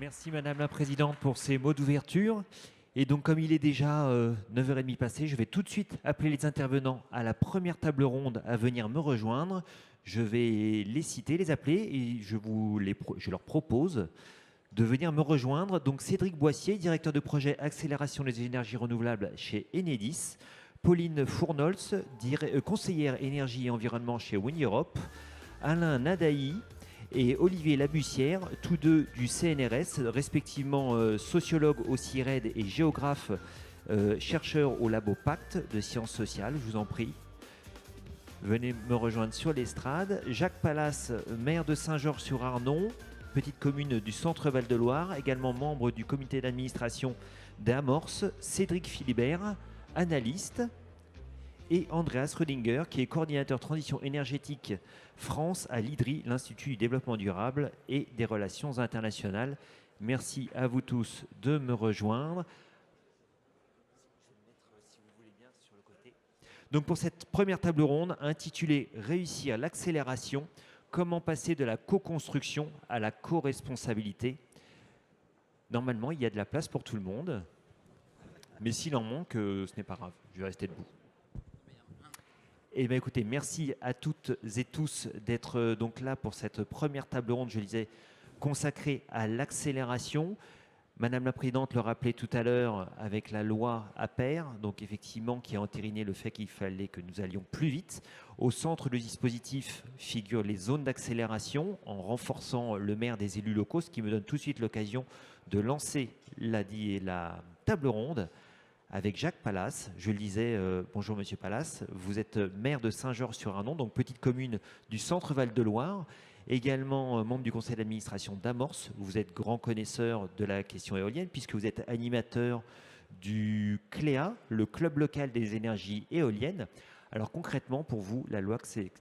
Merci Madame la Présidente pour ces mots d'ouverture. Et donc comme il est déjà 9h30 passé, je vais tout de suite appeler les intervenants à la première table ronde à venir me rejoindre. Je vais les citer, les appeler et je leur propose de venir me rejoindre. Donc Cédric Boissier, directeur de projet Accélération des énergies renouvelables chez Enedis. Pauline Fournolz, conseillère énergie et environnement chez Wind Europe. Alain Nadaï et Olivier Labussière, tous deux du CNRS, respectivement sociologue au CIRED et géographe, chercheur au labo Pacte de sciences sociales. Je vous en prie. Venez me rejoindre sur l'estrade. Jacques Pallas, maire de Saint-Georges-sur-Arnon, petite commune du centre Val-de-Loire, également membre du comité d'administration d'Amorce. Cédric Philibert, analyste. Et Andreas Rödinger, qui est coordinateur transition énergétique France à l'IDRI, l'Institut du développement durable et des relations internationales. Merci à vous tous de me rejoindre. Donc pour cette première table ronde intitulée « Réussir l'accélération, comment passer de la co-construction à la co-responsabilité ». Normalement, il y a de la place pour tout le monde, mais s'il en manque, ce n'est pas grave, je vais rester debout. Eh bien, écoutez, merci à toutes et tous d'être donc là pour cette première table ronde, je disais, consacrée à l'accélération. Madame la Présidente le rappelait tout à l'heure avec la loi APER, donc effectivement qui a entériné le fait qu'il fallait que nous allions plus vite. Au centre du dispositif figurent les zones d'accélération en renforçant le maire des élus locaux, ce qui me donne tout de suite l'occasion de lancer la table ronde avec Jacques Pallas. Je le disais, bonjour Monsieur Pallas, vous êtes maire de Saint-Georges-sur-Arnon, donc petite commune du centre Val-de-Loire, également membre du conseil d'administration d'Amorce. Vous êtes grand connaisseur de la question éolienne puisque vous êtes animateur du CLEA, le club local des énergies éoliennes. Alors concrètement, pour vous, la loi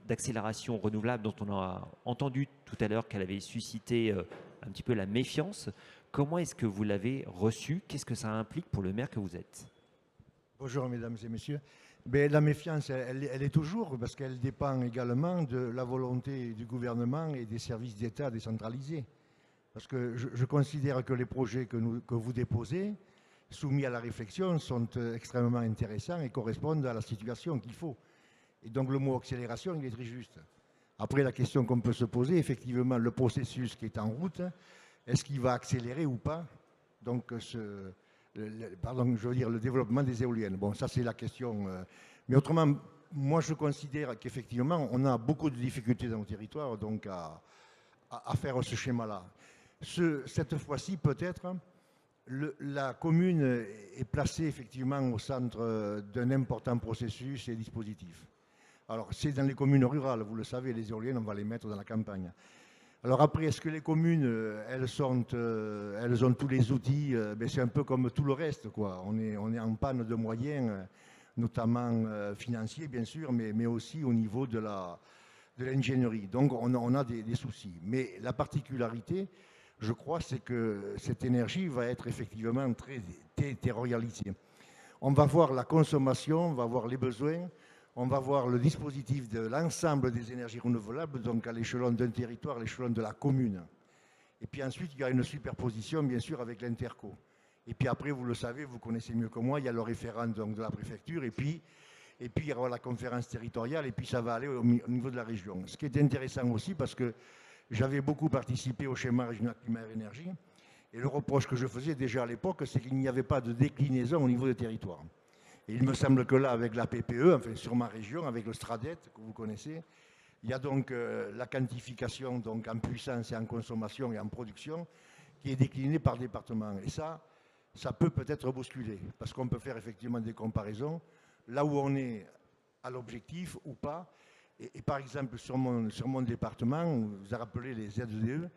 d'accélération renouvelable dont on a entendu tout à l'heure qu'elle avait suscité un petit peu la méfiance, comment est-ce que vous l'avez reçue? Qu'est-ce que ça implique pour le maire que vous êtes? Bonjour mesdames et messieurs. Mais la méfiance, elle est toujours, parce qu'elle dépend également de la volonté du gouvernement et des services d'État décentralisés. Parce que je considère que les projets que vous déposez, soumis à la réflexion, sont extrêmement intéressants et correspondent à la situation qu'il faut. Et donc le mot accélération, il est très juste. Après, la question qu'on peut se poser, effectivement, le processus qui est en route, est-ce qu'il va accélérer ou pas? Donc le développement des éoliennes. Bon, ça c'est la question. Mais autrement, moi je considère qu'effectivement, on a beaucoup de difficultés dans nos territoires donc à faire ce schéma-là. Cette fois-ci, peut-être, la commune est placée effectivement au centre d'un important processus et dispositif. Alors, c'est dans les communes rurales, vous le savez, les éoliennes, on va les mettre dans la campagne. Alors après, est-ce que les communes, elles ont tous les outils? C'est un peu comme tout le reste, quoi. On est en panne de moyens, notamment financiers, bien sûr, mais aussi au niveau de l'ingénierie. Donc on a des soucis. Mais la particularité, je crois, c'est que cette énergie va être effectivement très territorialisée. On va voir la consommation, on va voir les besoins, on va voir le dispositif de l'ensemble des énergies renouvelables, donc à l'échelon d'un territoire, à l'échelon de la commune. Et puis ensuite, il y a une superposition, bien sûr, avec l'interco. Et puis après, vous le savez, vous connaissez mieux que moi, il y a le référent donc, de la préfecture, et puis il y aura la conférence territoriale, et puis ça va aller au niveau de la région. Ce qui est intéressant aussi, parce que j'avais beaucoup participé au schéma régional climat-énergie, et le reproche que je faisais déjà à l'époque, c'est qu'il n'y avait pas de déclinaison au niveau des territoires. Et il me semble que là, avec la PPE, enfin sur ma région, avec le STRADET, que vous connaissez, il y a donc la quantification donc, en puissance et en consommation et en production qui est déclinée par département. Et ça peut peut-être bousculer, parce qu'on peut faire effectivement des comparaisons, là où on est à l'objectif ou pas. Et par exemple, sur mon département, vous avez rappelé les ZEE,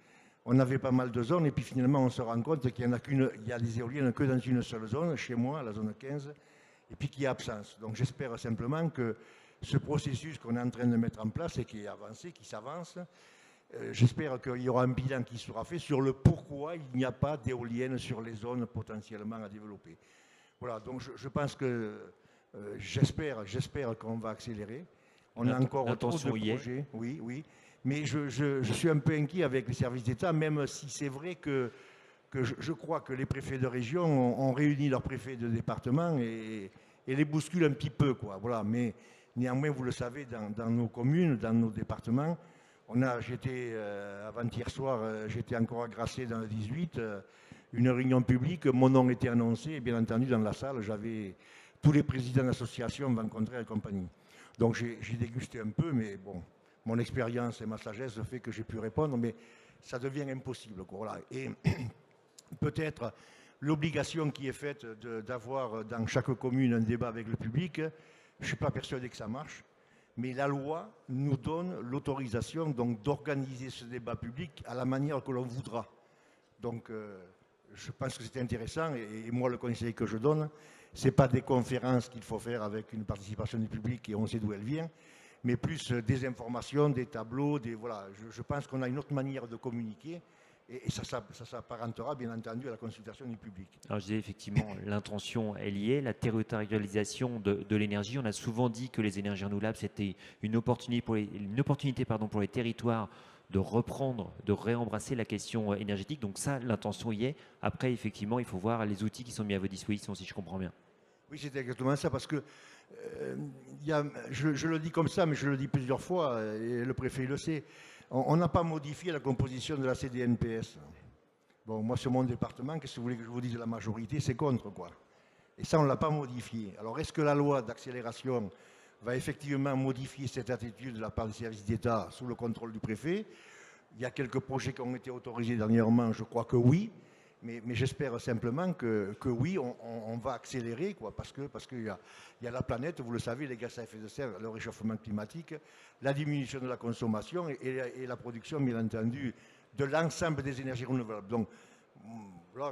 on avait pas mal de zones, et puis finalement, on se rend compte qu'il y a des éoliennes que dans une seule zone, chez moi, la zone 15, et puis qu'il y a absence. Donc j'espère simplement que ce processus qu'on est en train de mettre en place et qui est avancé, qui s'avance, j'espère qu'il y aura un bilan qui sera fait sur le pourquoi il n'y a pas d'éoliennes sur les zones potentiellement à développer. Voilà, donc je pense que j'espère qu'on va accélérer. On a encore trop de projets, oui. Mais je suis un peu inquiet avec les services d'État, même si c'est vrai que que je crois que les préfets de région ont réuni leurs préfets de département et les bousculent un petit peu, quoi. Voilà. Mais néanmoins, vous le savez, dans nos communes, dans nos départements, j'étais avant-hier soir, j'étais encore à Grasset dans le 18, une réunion publique, mon nom était annoncé, et bien entendu, dans la salle, j'avais tous les présidents d'associations rencontrés et compagnie. Donc j'ai dégusté un peu, mais bon, mon expérience et ma sagesse fait que j'ai pu répondre, mais ça devient impossible, quoi. Voilà. Et peut-être l'obligation qui est faite d'avoir dans chaque commune un débat avec le public, je ne suis pas persuadé que ça marche, mais la loi nous donne l'autorisation donc d'organiser ce débat public à la manière que l'on voudra. Donc je pense que c'est intéressant et moi le conseil que je donne, ce n'est pas des conférences qu'il faut faire avec une participation du public et on sait d'où elle vient, mais plus des informations, des tableaux, voilà. Je pense qu'on a une autre manière de communiquer et ça s'apparentera bien entendu à la consultation du public. Alors je disais effectivement, l'intention est liée, la territorialisation de l'énergie. On a souvent dit que les énergies renouvelables, c'était une opportunité pour les territoires de reprendre, de réembrasser la question énergétique. Donc ça, l'intention y est. Après, effectivement, il faut voir les outils qui sont mis à vos dispositions, si je comprends bien. Oui, c'est exactement ça, parce que je le dis comme ça, mais je le dis plusieurs fois, et le préfet le sait, on n'a pas modifié la composition de la CDNPS. Bon, moi, sur mon département, qu'est-ce que vous voulez que je vous dise, la majorité, c'est contre, quoi. Et ça, on ne l'a pas modifié. Alors, est-ce que la loi d'accélération va effectivement modifier cette attitude de la part des services d'État sous le contrôle du préfet? Il y a quelques projets qui ont été autorisés dernièrement, je crois que oui. Mais j'espère simplement que oui, on va accélérer, quoi, parce qu'il y a la planète, vous le savez, les gaz à effet de serre, le réchauffement climatique, la diminution de la consommation et la production, bien entendu, de l'ensemble des énergies renouvelables. Donc là,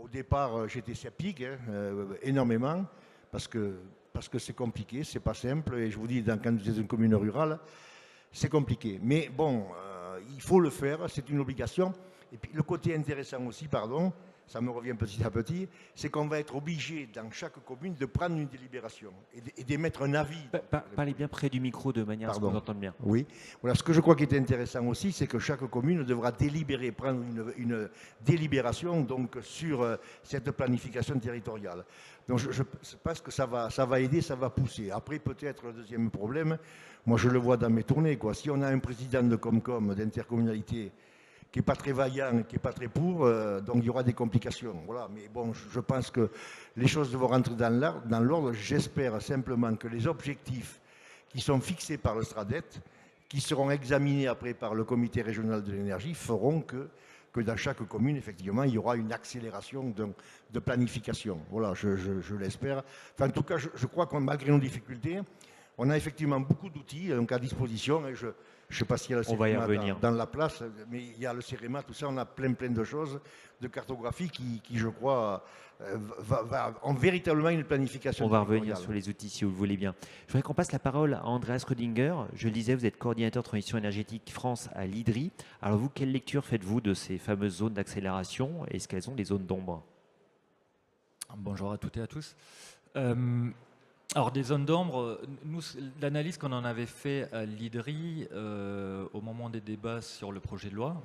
au départ, j'étais sceptique, énormément, parce que c'est compliqué, c'est pas simple, et je vous dis, quand vous êtes une commune rurale, c'est compliqué. Mais bon, il faut le faire, c'est une obligation. Et puis le côté intéressant aussi, ça me revient petit à petit, c'est qu'on va être obligé dans chaque commune de prendre une délibération et d'émettre un avis. Parlez bien près du micro de manière à ce qu'on entende bien. Oui, voilà, ce que je crois qui est intéressant aussi, c'est que chaque commune devra délibérer, prendre une délibération donc, sur cette planification territoriale. Donc je pense que ça va aider, ça va pousser. Après, peut-être le deuxième problème, moi je le vois dans mes tournées, quoi. Si on a un président de Comcom, d'intercommunalité, qui n'est pas très vaillant, qui n'est pas très pour, donc il y aura des complications. Voilà. Mais bon, je pense que les choses devront rentrer dans l'ordre. J'espère simplement que les objectifs qui sont fixés par le STRADET, qui seront examinés après par le comité régional de l'énergie, feront que dans chaque commune, effectivement, il y aura une accélération de planification. Voilà, je l'espère. Enfin, en tout cas, je crois que malgré nos difficultés, on a effectivement beaucoup d'outils à disposition. Et je ne sais pas s'il y a le CEREMA dans la place, mais il y a le CEREMA, tout ça, on a plein de choses, de cartographie qui je crois, ont véritablement une planification. On va revenir sur les outils si vous le voulez bien. Je voudrais qu'on passe la parole à Andreas Rödinger. Je le disais, vous êtes coordinateur de transition énergétique France à l'IDRI. Alors vous, quelle lecture faites-vous de ces fameuses zones d'accélération? Est-ce qu'elles ont des zones d'ombre? Bonjour à toutes et à tous. Alors des zones d'ombre, nous, l'analyse qu'on en avait fait à l'IDRI au moment des débats sur le projet de loi,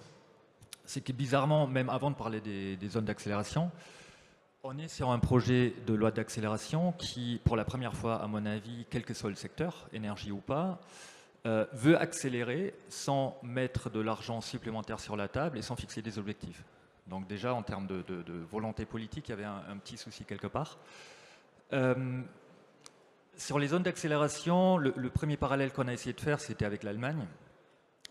c'est que bizarrement, même avant de parler des zones d'accélération, on est sur un projet de loi d'accélération qui, pour la première fois, à mon avis, quel que soit le secteur, énergie ou pas, veut accélérer sans mettre de l'argent supplémentaire sur la table et sans fixer des objectifs. Donc déjà, en termes de volonté politique, il y avait un petit souci quelque part. Sur les zones d'accélération, le premier parallèle qu'on a essayé de faire, c'était avec l'Allemagne,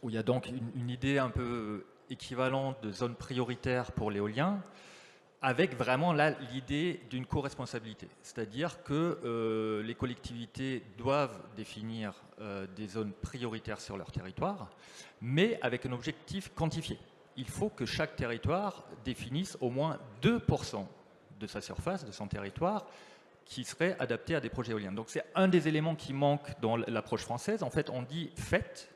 où il y a donc une idée un peu équivalente de zone prioritaire pour l'éolien, avec vraiment là l'idée d'une co-responsabilité. C'est-à-dire que les collectivités doivent définir des zones prioritaires sur leur territoire, mais avec un objectif quantifié. Il faut que chaque territoire définisse au moins 2% de sa surface, de son territoire, qui serait adapté à des projets éoliens. Donc c'est un des éléments qui manque dans l'approche française. En fait, on dit faites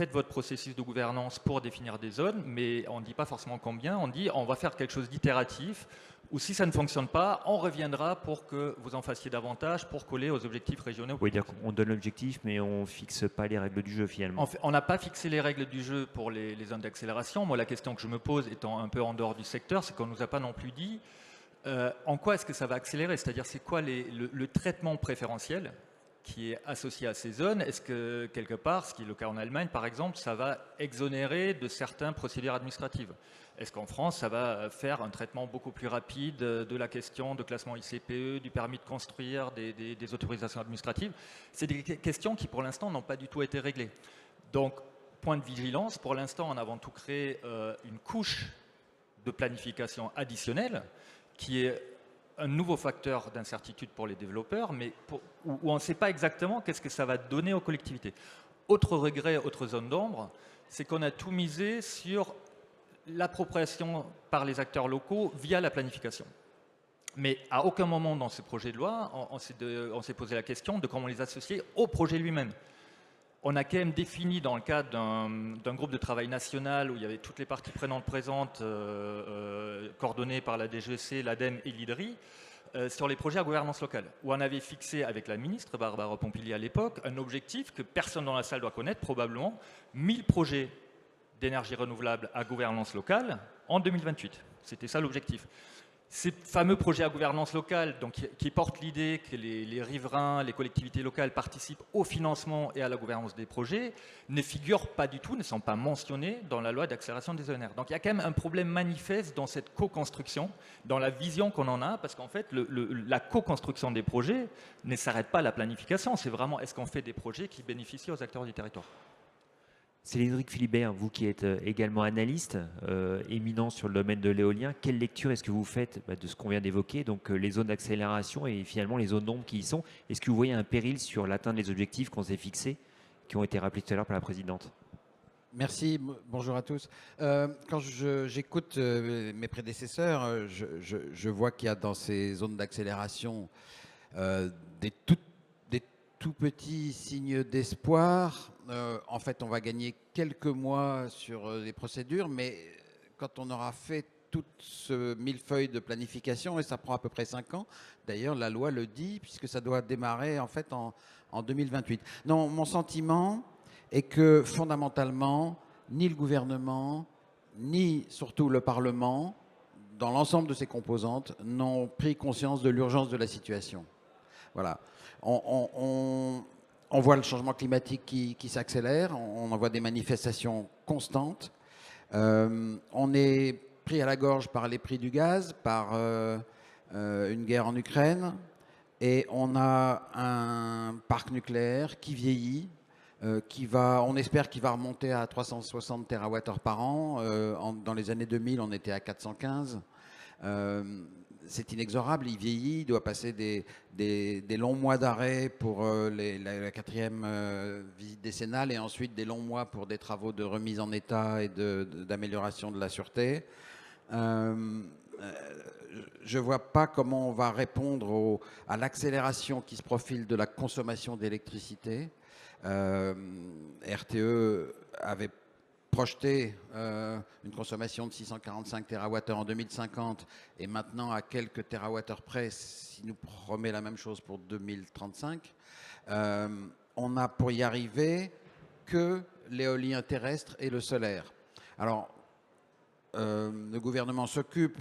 faites votre processus de gouvernance pour définir des zones, mais on ne dit pas forcément combien, on dit on va faire quelque chose d'itératif, ou si ça ne fonctionne pas, on reviendra pour que vous en fassiez davantage pour coller aux objectifs régionaux. Oui, on donne l'objectif, mais on ne fixe pas les règles du jeu finalement. On n'a pas fixé les règles du jeu pour les zones d'accélération. Moi, la question que je me pose, étant un peu en dehors du secteur, c'est qu'on ne nous a pas non plus dit en quoi est-ce que ça va accélérer, c'est-à-dire c'est quoi le traitement préférentiel qui est associé à ces zones. Est-ce que quelque part, ce qui est le cas en Allemagne par exemple, ça va exonérer de certaines procédures administratives? Est-ce qu'en France, ça va faire un traitement beaucoup plus rapide de la question de classement ICPE, du permis de construire, des autorisations administratives? C'est des questions qui, pour l'instant, n'ont pas du tout été réglées. Donc, point de vigilance, pour l'instant, on a avant tout créé une couche de planification additionnelle qui est un nouveau facteur d'incertitude pour les développeurs, mais où on ne sait pas exactement qu'est-ce que ça va donner aux collectivités. Autre regret, autre zone d'ombre, c'est qu'on a tout misé sur l'appropriation par les acteurs locaux via la planification. Mais à aucun moment dans ce projet de loi, on s'est posé la question de comment les associer au projet lui-même. On a quand même défini dans le cadre d'un groupe de travail national où il y avait toutes les parties prenantes présentes, coordonnées par la DGEC, l'ADEME et l'IDRI, sur les projets à gouvernance locale, où on avait fixé avec la ministre Barbara Pompili à l'époque un objectif que personne dans la salle doit connaître, probablement 1000 projets d'énergie renouvelable à gouvernance locale en 2028. C'était ça l'objectif. Ces fameux projets à gouvernance locale, donc, qui portent l'idée que les riverains, les collectivités locales participent au financement et à la gouvernance des projets, ne figurent pas du tout, ne sont pas mentionnés dans la loi d'accélération des ENR. Donc il y a quand même un problème manifeste dans cette co-construction, dans la vision qu'on en a, parce qu'en fait, la co-construction des projets ne s'arrête pas à la planification, c'est vraiment est-ce qu'on fait des projets qui bénéficient aux acteurs du territoire. Cédric Philibert, vous qui êtes également analyste, éminent sur le domaine de l'éolien, quelle lecture est-ce que vous faites de ce qu'on vient d'évoquer, donc les zones d'accélération et finalement les zones d'ombre qui y sont? Est-ce que vous voyez un péril sur l'atteinte des objectifs qu'on s'est fixés, qui ont été rappelés tout à l'heure par la présidente? Merci, bonjour à tous. Quand j'écoute mes prédécesseurs, je vois qu'il y a dans ces zones d'accélération des tout petits signes d'espoir. En fait, on va gagner quelques mois sur les procédures, mais quand on aura fait tout ce millefeuille de planification, et ça prend à peu près 5 ans, d'ailleurs la loi le dit, puisque ça doit démarrer en fait en 2028. Non, mon sentiment est que fondamentalement, ni le gouvernement, ni surtout le Parlement, dans l'ensemble de ses composantes, n'ont pris conscience de l'urgence de la situation. Voilà. On voit le changement climatique qui s'accélère, on en voit des manifestations constantes. On est pris à la gorge par les prix du gaz, par une guerre en Ukraine, et on a un parc nucléaire qui vieillit, on espère qu'il va remonter à 360 TWh par an. Dans les années 2000, on était à 415. C'est inexorable, il vieillit, il doit passer des longs mois d'arrêt pour la 4e visite décennale et ensuite des longs mois pour des travaux de remise en état et d'amélioration de la sûreté. Je ne vois pas comment on va répondre à l'accélération qui se profile de la consommation d'électricité. RTE avait projeté une consommation de 645 TWh en 2050 et maintenant à quelques TWh près, s'il nous promet la même chose pour 2035, on n'a pour y arriver que l'éolien terrestre et le solaire. Alors, le gouvernement s'occupe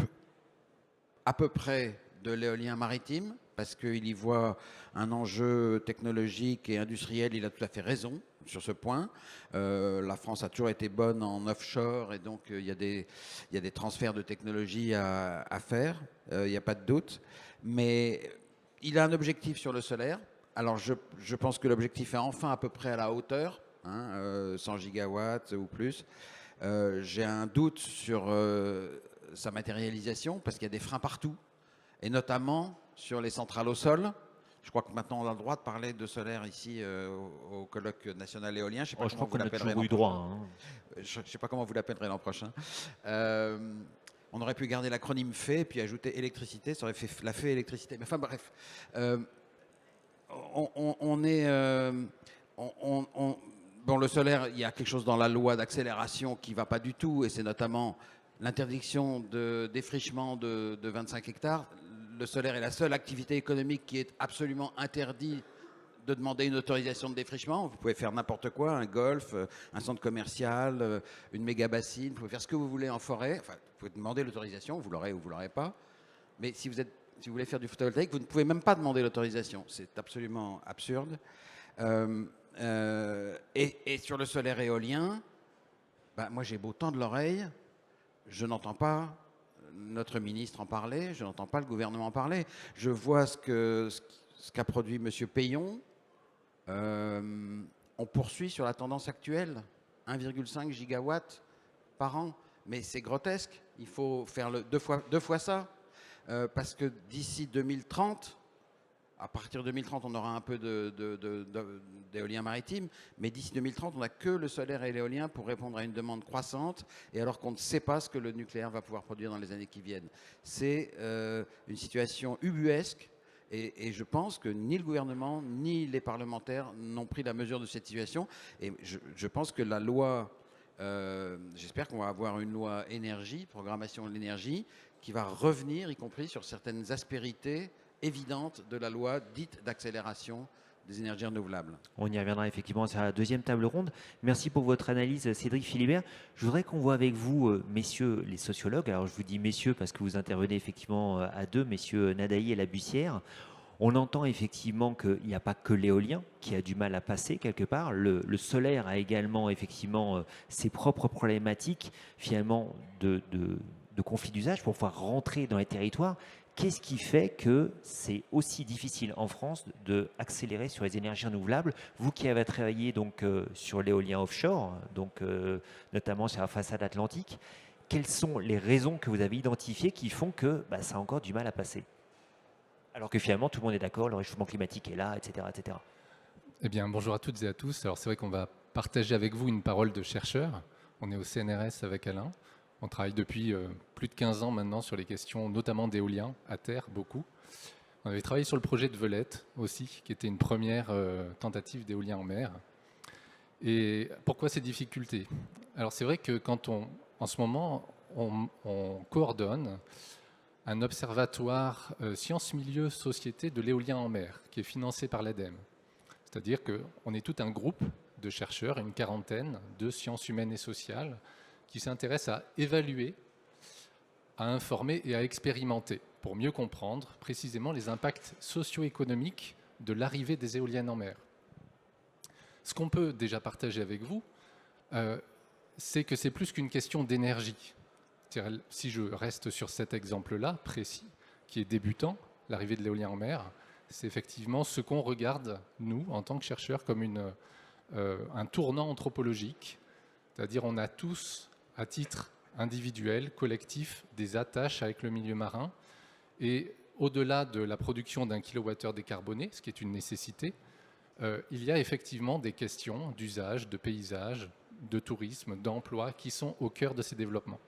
à peu près de l'éolien maritime parce qu'il y voit un enjeu technologique et industriel, il a tout à fait raison sur ce point. La France a toujours été bonne en offshore et donc il y a des transferts de technologie à faire, il n'y a pas de doute. Mais il a un objectif sur le solaire. Alors je pense que l'objectif est enfin à peu près à la hauteur, 100 gigawatts ou plus. J'ai un doute sur sa matérialisation parce qu'il y a des freins partout et notamment sur les centrales au sol. Je crois que maintenant on a le droit de parler de solaire ici au colloque national éolien. Je crois qu'on a toujours eu droit. Je ne sais pas comment vous l'appellerez l'an prochain. On aurait pu garder l'acronyme FEE et puis ajouter électricité, ça aurait fait la FEE électricité. Mais enfin bref, bon, le solaire, il y a quelque chose dans la loi d'accélération qui ne va pas du tout, et c'est notamment l'interdiction de défrichement de 25 hectares. Le solaire est la seule activité économique qui est absolument interdite de demander une autorisation de défrichement. Vous pouvez faire n'importe quoi, un golf, un centre commercial, une méga bassine, vous pouvez faire ce que vous voulez en forêt. Enfin, vous pouvez demander l'autorisation, vous l'aurez ou vous ne l'aurez pas. Mais si vous voulez faire du photovoltaïque, vous ne pouvez même pas demander l'autorisation. C'est absolument absurde. Et sur le solaire éolien, moi j'ai beau tendre l'oreille, je n'entends pas notre ministre en parler, je n'entends pas le gouvernement en parler. Je vois ce qu'a produit M. Payon. On poursuit sur la tendance actuelle, 1,5 gigawatts par an. Mais c'est grotesque, il faut faire deux fois ça. Parce que d'ici 2030, à partir de 2030, on aura un peu d'éolien maritime, mais d'ici 2030, on n'a que le solaire et l'éolien pour répondre à une demande croissante, et alors qu'on ne sait pas ce que le nucléaire va pouvoir produire dans les années qui viennent. C'est une situation ubuesque, et je pense que ni le gouvernement, ni les parlementaires n'ont pris la mesure de cette situation, et je pense que la loi, j'espère qu'on va avoir une loi énergie, programmation de l'énergie, qui va revenir, y compris sur certaines aspérités évidente de la loi dite d'accélération des énergies renouvelables. On y reviendra effectivement sur la deuxième table ronde. Merci pour votre analyse, Cédric Philibert. Je voudrais qu'on voit avec vous, messieurs les sociologues, alors je vous dis messieurs parce que vous intervenez effectivement à deux, messieurs Nadailly et Labussière. On entend effectivement qu'il n'y a pas que l'éolien qui a du mal à passer quelque part. Le solaire a également effectivement ses propres problématiques finalement de conflit d'usage pour pouvoir rentrer dans les territoires. Qu'est-ce qui fait que c'est aussi difficile en France d'accélérer sur les énergies renouvelables? Vous qui avez travaillé donc, sur l'éolien offshore, donc, notamment sur la façade atlantique, quelles sont les raisons que vous avez identifiées qui font que ça a encore du mal à passer? Alors que finalement, tout le monde est d'accord, le réchauffement climatique est là, etc., etc. Eh bien, bonjour à toutes et à tous. Alors, c'est vrai qu'on va partager avec vous une parole de chercheur. On est au CNRS avec Alain. On travaille depuis plus de 15 ans maintenant sur les questions notamment d'éolien à terre, beaucoup. On avait travaillé sur le projet de Velette aussi, qui était une première tentative d'éolien en mer. Et pourquoi ces difficultés? Alors c'est vrai que quand en ce moment, on coordonne un observatoire sciences, milieux, société de l'éolien en mer, qui est financé par l'ADEME. C'est-à-dire qu'on est tout un groupe de chercheurs, une quarantaine de sciences humaines et sociales, qui s'intéressent à évaluer, à informer et à expérimenter pour mieux comprendre précisément les impacts socio-économiques de l'arrivée des éoliennes en mer. Ce qu'on peut déjà partager avec vous, c'est que c'est plus qu'une question d'énergie. Si je reste sur cet exemple-là précis, qui est débutant, l'arrivée de l'éolien en mer, c'est effectivement ce qu'on regarde, nous, en tant que chercheurs, comme un tournant anthropologique. C'est-à-dire on a tous, à titre individuel, collectif, des attaches avec le milieu marin. Et au-delà de la production d'un kilowattheure décarboné, ce qui est une nécessité, il y a effectivement des questions d'usage, de paysage, de tourisme, d'emploi qui sont au cœur de ces développements.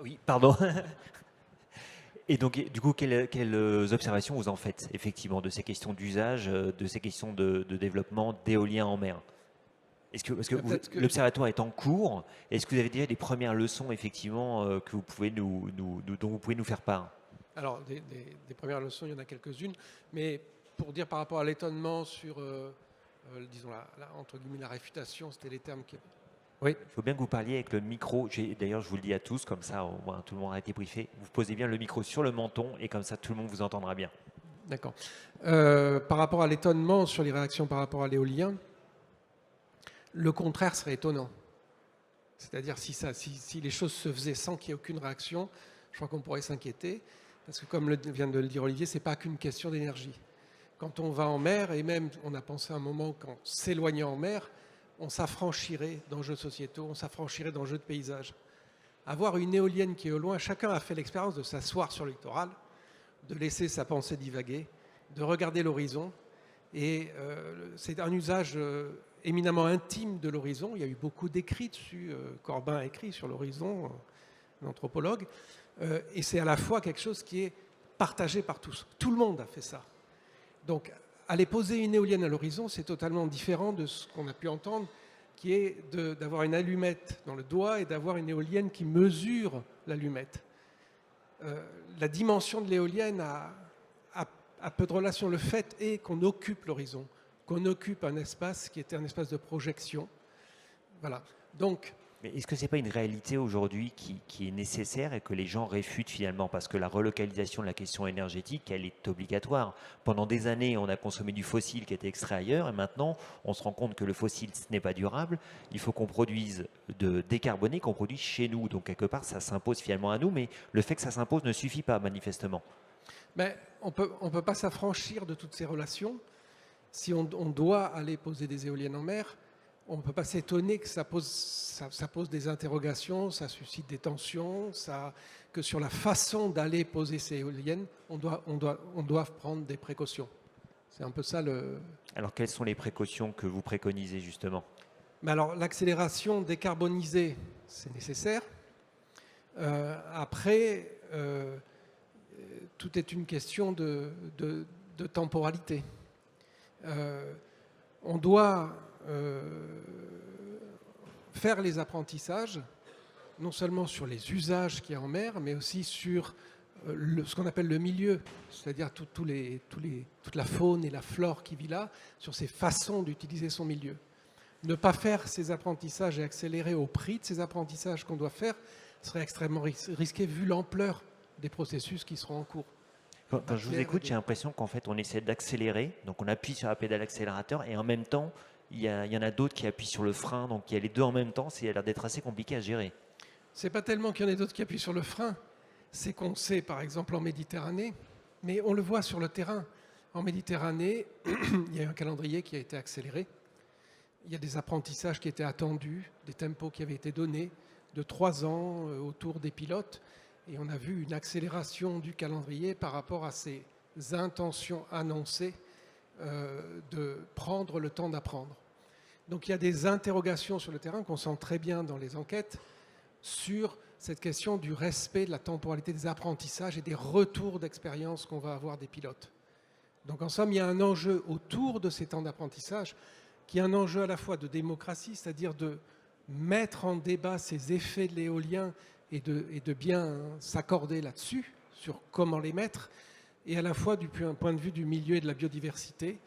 Oui, pardon. Et donc, du coup, quelles observations vous en faites effectivement de ces questions d'usage, de ces questions de développement d'éolien en mer? Parce que l'observatoire est en cours, est-ce que vous avez déjà des premières leçons effectivement que vous pouvez dont vous pouvez nous faire part? Alors, des premières leçons, il y en a quelques-unes, mais pour dire par rapport à l'étonnement sur, disons, entre guillemets, la réfutation, c'était les termes qui... Oui. Il faut bien que vous parliez avec le micro. D'ailleurs, je vous le dis à tous, comme ça, au moins, tout le monde a été briefé. Vous posez bien le micro sur le menton et comme ça, tout le monde vous entendra bien. D'accord. Par rapport à l'étonnement sur les réactions par rapport à l'éolien, le contraire serait étonnant. C'est-à-dire si les choses se faisaient sans qu'il y ait aucune réaction, je crois qu'on pourrait s'inquiéter. Parce que comme vient de le dire Olivier, ce n'est pas qu'une question d'énergie. Quand on va en mer, et même on a pensé un moment qu'en s'éloignant en mer, on s'affranchirait d'enjeux sociétaux, on s'affranchirait d'enjeux de paysage. Avoir une éolienne qui est au loin, chacun a fait l'expérience de s'asseoir sur le littoral, de laisser sa pensée divaguer, de regarder l'horizon. Et c'est un usage éminemment intime de l'horizon. Il y a eu beaucoup d'écrits dessus. Corbin a écrit sur l'horizon, un anthropologue. Et c'est à la fois quelque chose qui est partagé par tous. Tout le monde a fait ça. Donc, aller poser une éolienne à l'horizon, c'est totalement différent de ce qu'on a pu entendre, qui est d'avoir une allumette dans le doigt et d'avoir une éolienne qui mesure l'allumette. La dimension de l'éolienne a peu de relation. Le fait est qu'on occupe l'horizon, qu'on occupe un espace qui était un espace de projection. Voilà. Donc, Mais est-ce que ce n'est pas une réalité aujourd'hui qui est nécessaire et que les gens réfutent finalement? Parce que la relocalisation de la question énergétique, elle est obligatoire. Pendant des années, on a consommé du fossile qui était extrait ailleurs et maintenant, on se rend compte que le fossile, ce n'est pas durable. Il faut qu'on produise de décarboné, qu'on produise chez nous. Donc quelque part, ça s'impose finalement à nous, mais le fait que ça s'impose ne suffit pas manifestement. mais on peut pas s'affranchir de toutes ces relations. Si on doit aller poser des éoliennes en mer, on ne peut pas s'étonner que ça pose des interrogations, ça suscite des tensions, que sur la façon d'aller poser ces éoliennes, on doit prendre des précautions. C'est un peu ça le... Alors quelles sont les précautions que vous préconisez justement? Mais alors, l'accélération décarbonisée, c'est nécessaire. Après, tout est une question de temporalité. On doit faire les apprentissages, non seulement sur les usages qu'il y a en mer, mais aussi sur ce qu'on appelle le milieu, c'est-à-dire toute la faune et la flore qui vit là, sur ces façons d'utiliser son milieu. Ne pas faire ces apprentissages et accélérer au prix de ces apprentissages qu'on doit faire serait extrêmement risqué vu l'ampleur des processus qui seront en cours. Quand je vous écoute, j'ai l'impression qu'en fait, on essaie d'accélérer, donc on appuie sur la pédale accélérateur et en même temps, il y en a d'autres qui appuient sur le frein, donc il y a les deux en même temps, ça a l'air d'être assez compliqué à gérer. C'est pas tellement qu'il y en ait d'autres qui appuient sur le frein, c'est qu'on sait, par exemple, en Méditerranée, mais on le voit sur le terrain. En Méditerranée, il y a eu un calendrier qui a été accéléré. Il y a des apprentissages qui étaient attendus, des tempos qui avaient été donnés de 3 ans autour des pilotes. Et on a vu une accélération du calendrier par rapport à ces intentions annoncées de prendre le temps d'apprendre. Donc il y a des interrogations sur le terrain qu'on sent très bien dans les enquêtes sur cette question du respect de la temporalité des apprentissages et des retours d'expérience qu'on va avoir des pilotes. Donc en somme, il y a un enjeu autour de ces temps d'apprentissage qui est un enjeu à la fois de démocratie, c'est-à-dire de mettre en débat ces effets de l'éolien et de bien s'accorder là-dessus, sur comment les mettre, et à la fois du point de vue du milieu et de la biodiversité.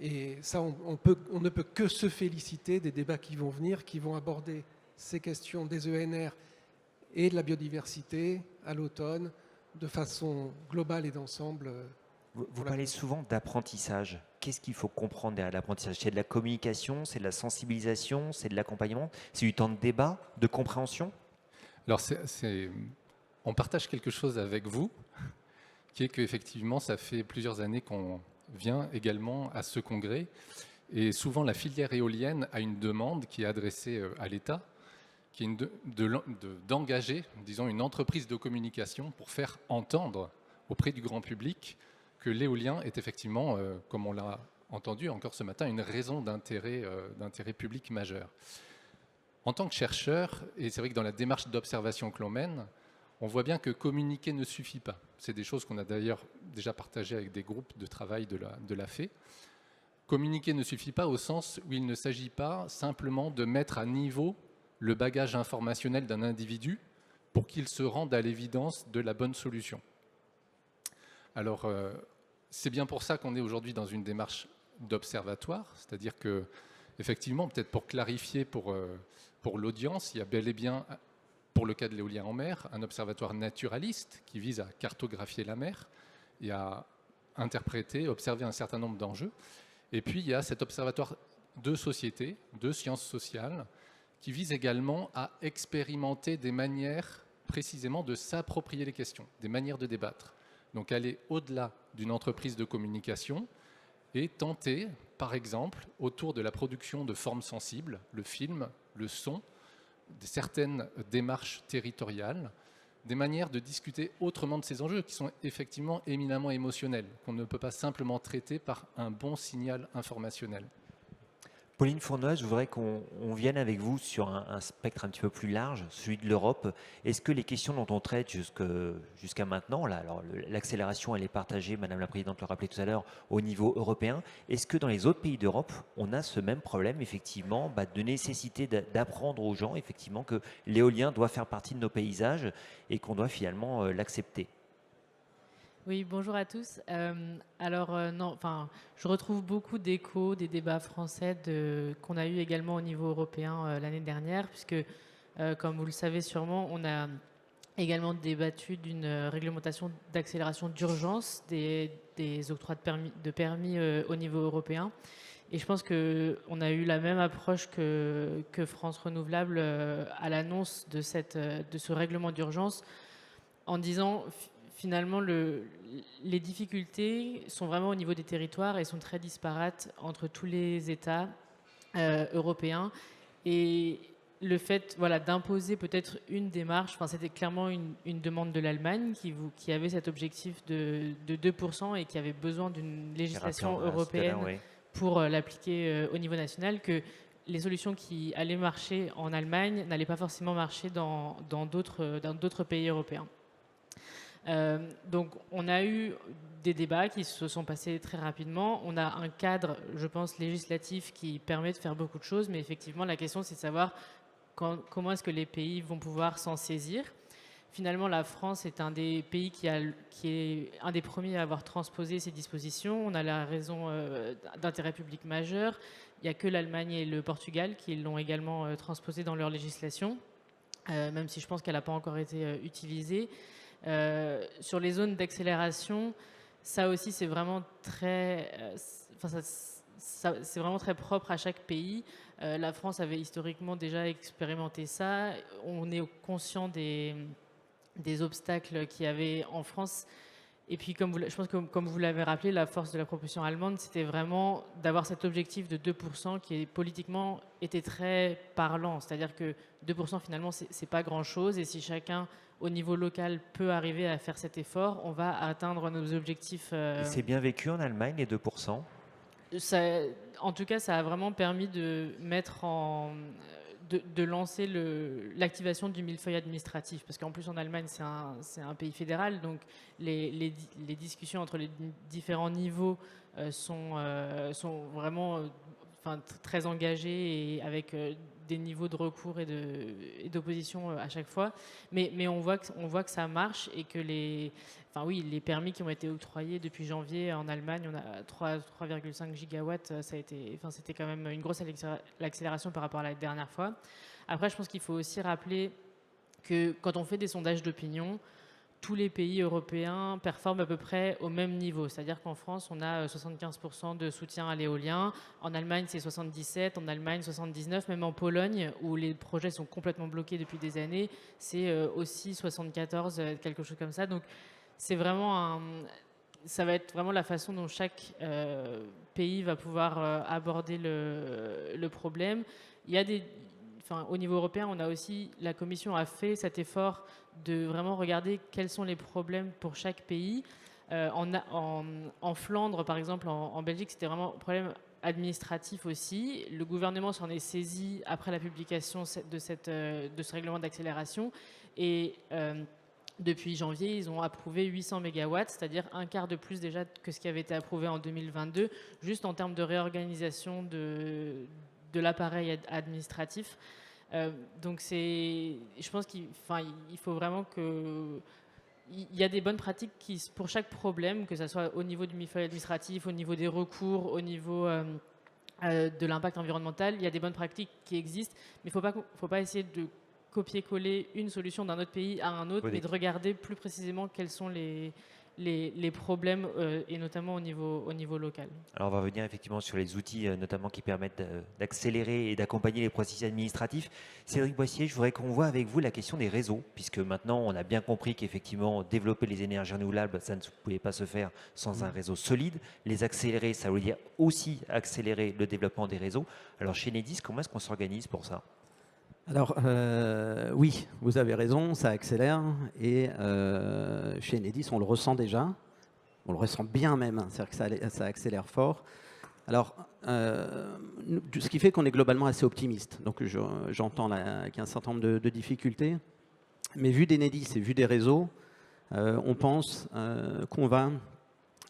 Et ça, on ne peut que se féliciter des débats qui vont venir, qui vont aborder ces questions des ENR et de la biodiversité à l'automne, de façon globale et d'ensemble. Vous parlez souvent d'apprentissage. Qu'est-ce qu'il faut comprendre derrière l'apprentissage? C'est de la communication, c'est de la sensibilisation, c'est de l'accompagnement, c'est du temps de débat, de compréhension? Alors, on partage quelque chose avec vous, qui est qu'effectivement, ça fait plusieurs années qu'on vient également à ce congrès. Et souvent, la filière éolienne a une demande qui est adressée à l'État, qui est d'engager, disons, une entreprise de communication pour faire entendre auprès du grand public que l'éolien est effectivement, comme on l'a entendu encore ce matin, une raison d'intérêt public majeur. En tant que chercheur, et c'est vrai que dans la démarche d'observation que l'on mène, on voit bien que communiquer ne suffit pas. C'est des choses qu'on a d'ailleurs déjà partagées avec des groupes de travail de la FE. Communiquer ne suffit pas au sens où il ne s'agit pas simplement de mettre à niveau le bagage informationnel d'un individu pour qu'il se rende à l'évidence de la bonne solution. Alors, c'est bien pour ça qu'on est aujourd'hui dans une démarche d'observatoire, c'est-à-dire que, effectivement, peut-être pour clarifier pour l'audience, il y a bel et bien, pour le cas de l'éolien en mer, un observatoire naturaliste qui vise à cartographier la mer et à interpréter, observer un certain nombre d'enjeux. Et puis, il y a cet observatoire de société, de sciences sociales, qui vise également à expérimenter des manières précisément de s'approprier les questions, des manières de débattre. Donc aller au-delà d'une entreprise de communication et tenter, par exemple, autour de la production de formes sensibles, le film, le son, certaines démarches territoriales, des manières de discuter autrement de ces enjeux qui sont effectivement éminemment émotionnels, qu'on ne peut pas simplement traiter par un bon signal informationnel. Pauline Fournoise, je voudrais qu'on vienne avec vous sur un spectre un petit peu plus large, celui de l'Europe. Est-ce que les questions dont on traite jusqu'à maintenant, là, alors l'accélération, elle est partagée, Madame la Présidente le rappelait tout à l'heure, au niveau européen. Est-ce que dans les autres pays d'Europe, on a ce même problème, effectivement, de nécessité d'apprendre aux gens, effectivement, que l'éolien doit faire partie de nos paysages et qu'on doit finalement l'accepter? Oui, bonjour à tous. Non, enfin, je retrouve beaucoup d'échos des débats français qu'on a eu également au niveau européen l'année dernière, puisque, comme vous le savez sûrement, on a également débattu d'une réglementation d'accélération d'urgence des octrois de permis au niveau européen. Et je pense qu'on a eu la même approche que France Renouvelable à l'annonce de ce règlement d'urgence, en disant finalement les difficultés sont vraiment au niveau des territoires et sont très disparates entre tous les États européens. Et le fait d'imposer peut-être une démarche, c'était clairement une demande de l'Allemagne qui avait cet objectif de 2% et qui avait besoin d'une législation européenne pour l'appliquer au niveau national, que les solutions qui allaient marcher en Allemagne n'allaient pas forcément marcher dans d'autres pays européens. Donc on a eu des débats qui se sont passés très rapidement. On a un cadre, je pense, législatif qui permet de faire beaucoup de choses, mais effectivement la question c'est de savoir comment est-ce que les pays vont pouvoir s'en saisir. Finalement, la France est un des pays qui est un des premiers à avoir transposé ces dispositions. On a la raison d'intérêt public majeur. Il n'y a que l'Allemagne et le Portugal qui l'ont également transposé dans leur législation, même si je pense qu'elle n'a pas encore été utilisée. Sur les zones d'accélération, ça aussi c'est vraiment c'est vraiment très propre à chaque pays. La France avait historiquement déjà expérimenté ça. On est conscient des obstacles qu'il y avait en France. Et puis, je pense que comme vous l'avez rappelé, la force de la proposition allemande, c'était vraiment d'avoir cet objectif de 2% qui politiquement était très parlant. C'est-à-dire que 2% finalement, c'est pas grand-chose. Et si chacun au niveau local peut arriver à faire cet effort, on va atteindre nos objectifs. Et c'est bien vécu en Allemagne, les 2%? En tout cas, ça a vraiment permis de de lancer l'activation du millefeuille administratif. Parce qu'en plus, en Allemagne, c'est un pays fédéral. Donc, les discussions entre les différents niveaux sont vraiment très engagées et avec des niveaux de recours et d'opposition à chaque fois. Mais on voit que ça marche et que les permis qui ont été octroyés depuis janvier en Allemagne, on a 3,5 gigawatts, c'était quand même une grosse accélération par rapport à la dernière fois. Après, je pense qu'il faut aussi rappeler que quand on fait des sondages d'opinion, tous les pays européens performent à peu près au même niveau. C'est-à-dire qu'en France, on a 75% de soutien à l'éolien. En Allemagne, c'est 77%. En Allemagne, 79%. Même en Pologne, où les projets sont complètement bloqués depuis des années, c'est aussi 74%, quelque chose comme ça. Donc, c'est vraiment ça va être vraiment la façon dont chaque pays va pouvoir aborder le problème. Il y a au niveau européen, la Commission a fait cet effort de vraiment regarder quels sont les problèmes pour chaque pays. En Flandre, par exemple, en Belgique, c'était vraiment un problème administratif aussi. Le gouvernement s'en est saisi après la publication de ce règlement d'accélération. Et depuis janvier, ils ont approuvé 800 mégawatts, c'est-à-dire un quart de plus déjà que ce qui avait été approuvé en 2022, juste en termes de réorganisation de l'appareil administratif. Donc je pense qu'il faut vraiment il y a des bonnes pratiques pour chaque problème, que ce soit au niveau du millefeuille administratif, au niveau des recours, au niveau de l'impact environnemental. Il y a des bonnes pratiques qui existent, mais il ne faut pas essayer de copier-coller une solution d'un autre pays à un autre, mais de regarder plus précisément quels sont les problèmes, et notamment au niveau local. Alors on va revenir effectivement sur les outils notamment qui permettent d'accélérer et d'accompagner les processus administratifs. Cédric Boissier, je voudrais qu'on voit avec vous la question des réseaux, puisque maintenant on a bien compris qu'effectivement développer les énergies renouvelables, ça ne pouvait pas se faire sans un réseau solide. Les accélérer, ça veut dire aussi accélérer le développement des réseaux. Alors chez Enedis, comment est-ce qu'on s'organise pour ça ? Alors oui, vous avez raison, ça accélère et chez Enedis, on le ressent déjà, on le ressent bien même, c'est-à-dire que ça accélère fort. Alors, ce qui fait qu'on est globalement assez optimiste. Donc, j'entends qu'il y a un certain nombre de difficultés. Mais vu d'Enedis et vu des réseaux, on pense qu'on va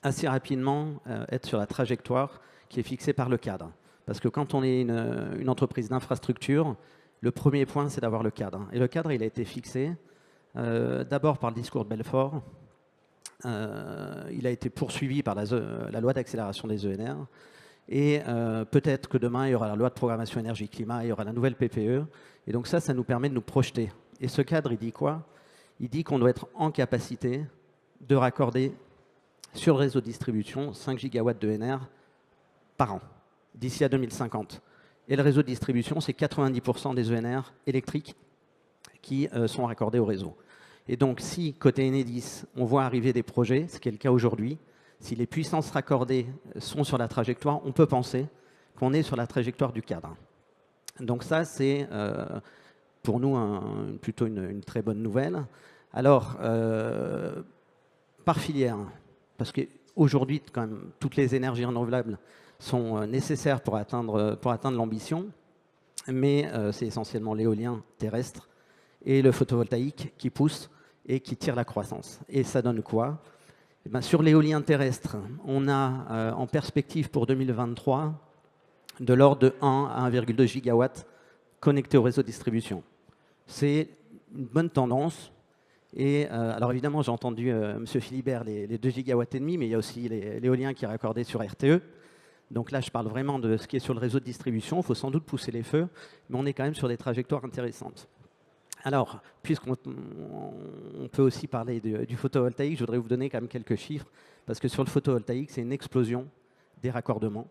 assez rapidement être sur la trajectoire qui est fixée par le cadre. Parce que quand on est une entreprise d'infrastructure, le premier point, c'est d'avoir le cadre. Et le cadre, il a été fixé d'abord par le discours de Belfort. Il a été poursuivi par la loi d'accélération des ENR. Et peut-être que demain, il y aura la loi de programmation énergie-climat, il y aura la nouvelle PPE. Et donc ça nous permet de nous projeter. Et ce cadre, il dit quoi? Il dit qu'on doit être en capacité de raccorder sur le réseau de distribution 5 gigawatts d'ENR par an, d'ici à 2050. Et le réseau de distribution, c'est 90% des ENR électriques qui sont raccordés au réseau. Et donc, si, côté Enedis, on voit arriver des projets, ce qui est le cas aujourd'hui, si les puissances raccordées sont sur la trajectoire, on peut penser qu'on est sur la trajectoire du cadre. Donc ça, c'est pour nous plutôt une très bonne nouvelle. Alors, par filière, parce qu'aujourd'hui, quand même, toutes les énergies renouvelables sont nécessaires pour atteindre l'ambition, mais c'est essentiellement l'éolien terrestre et le photovoltaïque qui poussent et qui tirent la croissance. Et ça donne quoi? Eh bien, sur l'éolien terrestre, on a en perspective pour 2023 de l'ordre de 1 à 1,2 gigawatts connectés au réseau de distribution. C'est une bonne tendance. Et alors évidemment, j'ai entendu M. Philibert, les 2 gigawatts et demi, mais il y a aussi l'éolien qui est raccordé sur RTE. Donc là, je parle vraiment de ce qui est sur le réseau de distribution. Il faut sans doute pousser les feux, mais on est quand même sur des trajectoires intéressantes. Alors, puisqu'on peut aussi parler du photovoltaïque, je voudrais vous donner quand même quelques chiffres, parce que sur le photovoltaïque, c'est une explosion des raccordements,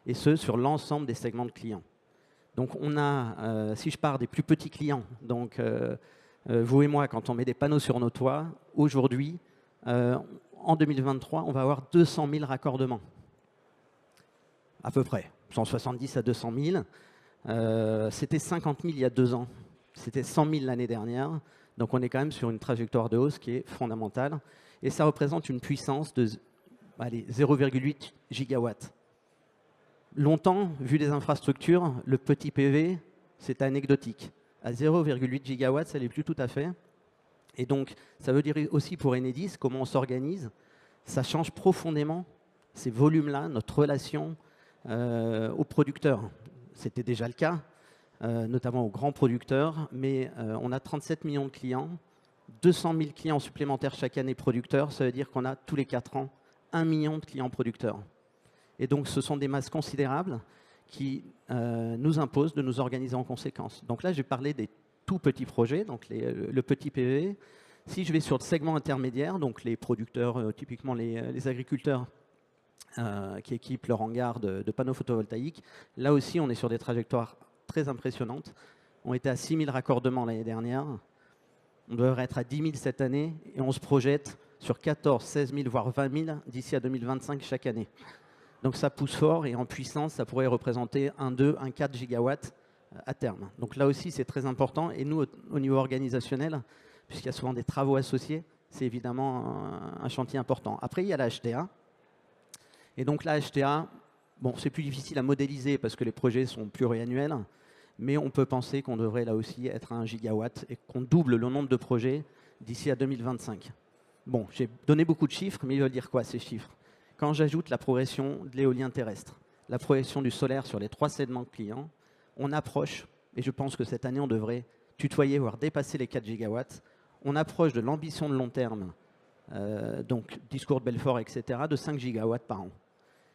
et ce, sur l'ensemble des segments de clients. Donc on a, si je pars des plus petits clients, donc vous et moi, quand on met des panneaux sur nos toits, aujourd'hui, en 2023, on va avoir 200 000 raccordements. À peu près, 170 à 200 000. C'était 50 000 il y a 2 ans. C'était 100 000 l'année dernière. Donc on est quand même sur une trajectoire de hausse qui est fondamentale. Et ça représente une puissance de 0,8 gigawatts. Longtemps, vu des infrastructures, le petit PV, c'est anecdotique. À 0,8 gigawatts, ça ne l'est plus tout à fait. Et donc, ça veut dire aussi pour Enedis, comment on s'organise. Ça change profondément ces volumes-là, notre relation aux producteurs. C'était déjà le cas, notamment aux grands producteurs, mais on a 37 millions de clients, 200 000 clients supplémentaires chaque année producteurs, ça veut dire qu'on a tous les 4 ans 1 million de clients producteurs. Et donc ce sont des masses considérables qui nous imposent de nous organiser en conséquence. Donc là, j'ai parlé des tout petits projets, donc le petit PV. Si je vais sur le segment intermédiaire, donc les producteurs, typiquement les agriculteurs, qui équipent leur hangar de panneaux photovoltaïques. Là aussi, on est sur des trajectoires très impressionnantes. On était à 6 000 raccordements l'année dernière. On devrait être à 10 000 cette année et on se projette sur 14, 16 000, voire 20 000 d'ici à 2025 chaque année. Donc ça pousse fort et en puissance, ça pourrait représenter 1,2, 1,4 gigawatts à terme. Donc là aussi, c'est très important. Et nous, au niveau organisationnel, puisqu'il y a souvent des travaux associés, c'est évidemment un chantier important. Après, il y a la HTA. Et donc la HTA, bon, c'est plus difficile à modéliser parce que les projets sont pluriannuels, mais on peut penser qu'on devrait là aussi être à 1 gigawatt et qu'on double le nombre de projets d'ici à 2025. Bon, j'ai donné beaucoup de chiffres, mais ils veulent dire quoi ces chiffres? Quand j'ajoute la progression de l'éolien terrestre, la progression du solaire sur les 3 segments clients, on approche, et je pense que cette année on devrait tutoyer, voire dépasser les 4 gigawatts, on approche de l'ambition de long terme, donc discours de Belfort, etc., de 5 gigawatts par an.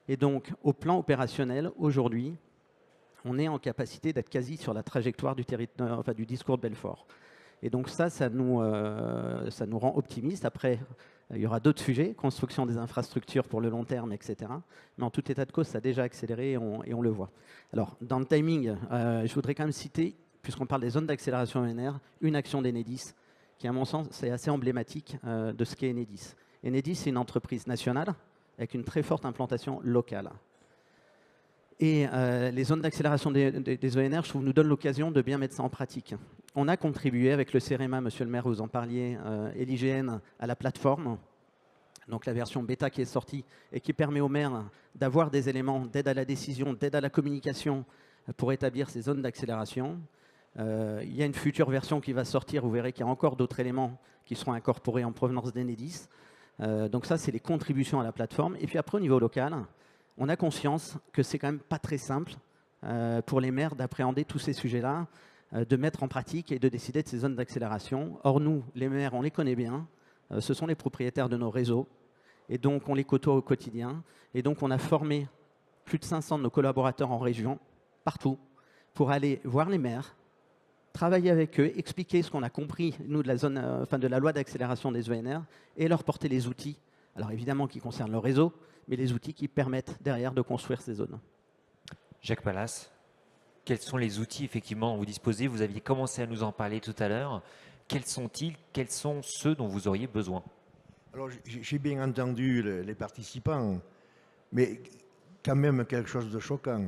Et donc, au plan opérationnel, aujourd'hui, on est en capacité d'être quasi sur la trajectoire du discours de Belfort. Et donc ça nous rend optimistes. Après, il y aura d'autres sujets, construction des infrastructures pour le long terme, etc. Mais en tout état de cause, ça a déjà accéléré et on le voit. Alors, dans le timing, je voudrais quand même citer, puisqu'on parle des zones d'accélération ENR, une action d'Enedis, qui à mon sens, c'est assez emblématique de ce qu'est Enedis. Enedis, c'est une entreprise nationale, avec une très forte implantation locale. Et les zones d'accélération des ENR, je trouve, nous donnent l'occasion de bien mettre ça en pratique. On a contribué avec le CEREMA, monsieur le maire, vous en parliez, et l'IGN, à la plateforme donc la version bêta qui est sortie et qui permet aux maires d'avoir des éléments d'aide à la décision, d'aide à la communication pour établir ces zones d'accélération. Il y a une future version qui va sortir, vous verrez qu'il y a encore d'autres éléments qui seront incorporés en provenance d'Enedis. Donc ça, c'est les contributions à la plateforme. Et puis après, au niveau local, on a conscience que c'est quand même pas très simple pour les maires d'appréhender tous ces sujets-là, de mettre en pratique et de décider de ces zones d'accélération. Or, nous, les maires, on les connaît bien. Ce sont les propriétaires de nos réseaux. Et donc, on les côtoie au quotidien. Et donc, on a formé plus de 500 de nos collaborateurs en région, partout, pour aller voir les maires, travailler avec eux, expliquer ce qu'on a compris, nous, de la zone, de la loi d'accélération des ENR, et leur porter les outils, alors évidemment qui concernent le réseau, mais les outils qui permettent derrière de construire ces zones. Jacques Pallas, quels sont les outils effectivement dont vous disposez? Vous aviez commencé à nous en parler tout à l'heure. Quels sont-ils? Quels sont ceux dont vous auriez besoin? Alors, j'ai bien entendu les participants, mais quand même quelque chose de choquant.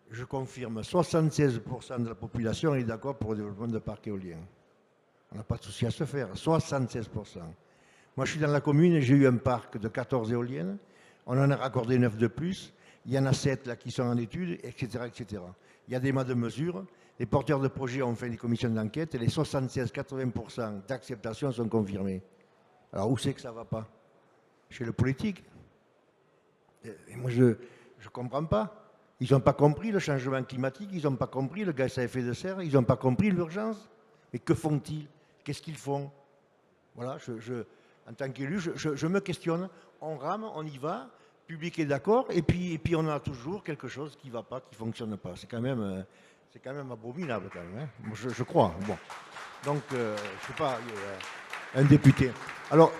Je confirme, 76% de la population est d'accord pour le développement de parcs éoliens. On n'a pas de souci à se faire, 76%. Moi, je suis dans la commune et j'ai eu un parc de 14 éoliennes. On en a raccordé 9 de plus. Il y en a 7 là, qui sont en étude, etc., etc. Il y a des mois de mesure. Les porteurs de projets ont fait des commissions d'enquête et les 76-80% d'acceptation sont confirmés. Alors, où c'est que ça ne va pas? Chez le politique. Et moi, je ne comprends pas. Ils n'ont pas compris le changement climatique, ils n'ont pas compris le gaz à effet de serre, ils n'ont pas compris l'urgence. Mais que font-ils? Qu'est-ce qu'ils font? Voilà, en tant qu'élu, je me questionne. On rame, on y va, le public est d'accord, et puis on a toujours quelque chose qui ne va pas, qui ne fonctionne pas. C'est quand même abominable, quand même, hein, je crois. Bon. Donc, je ne sais pas, un député. Alors,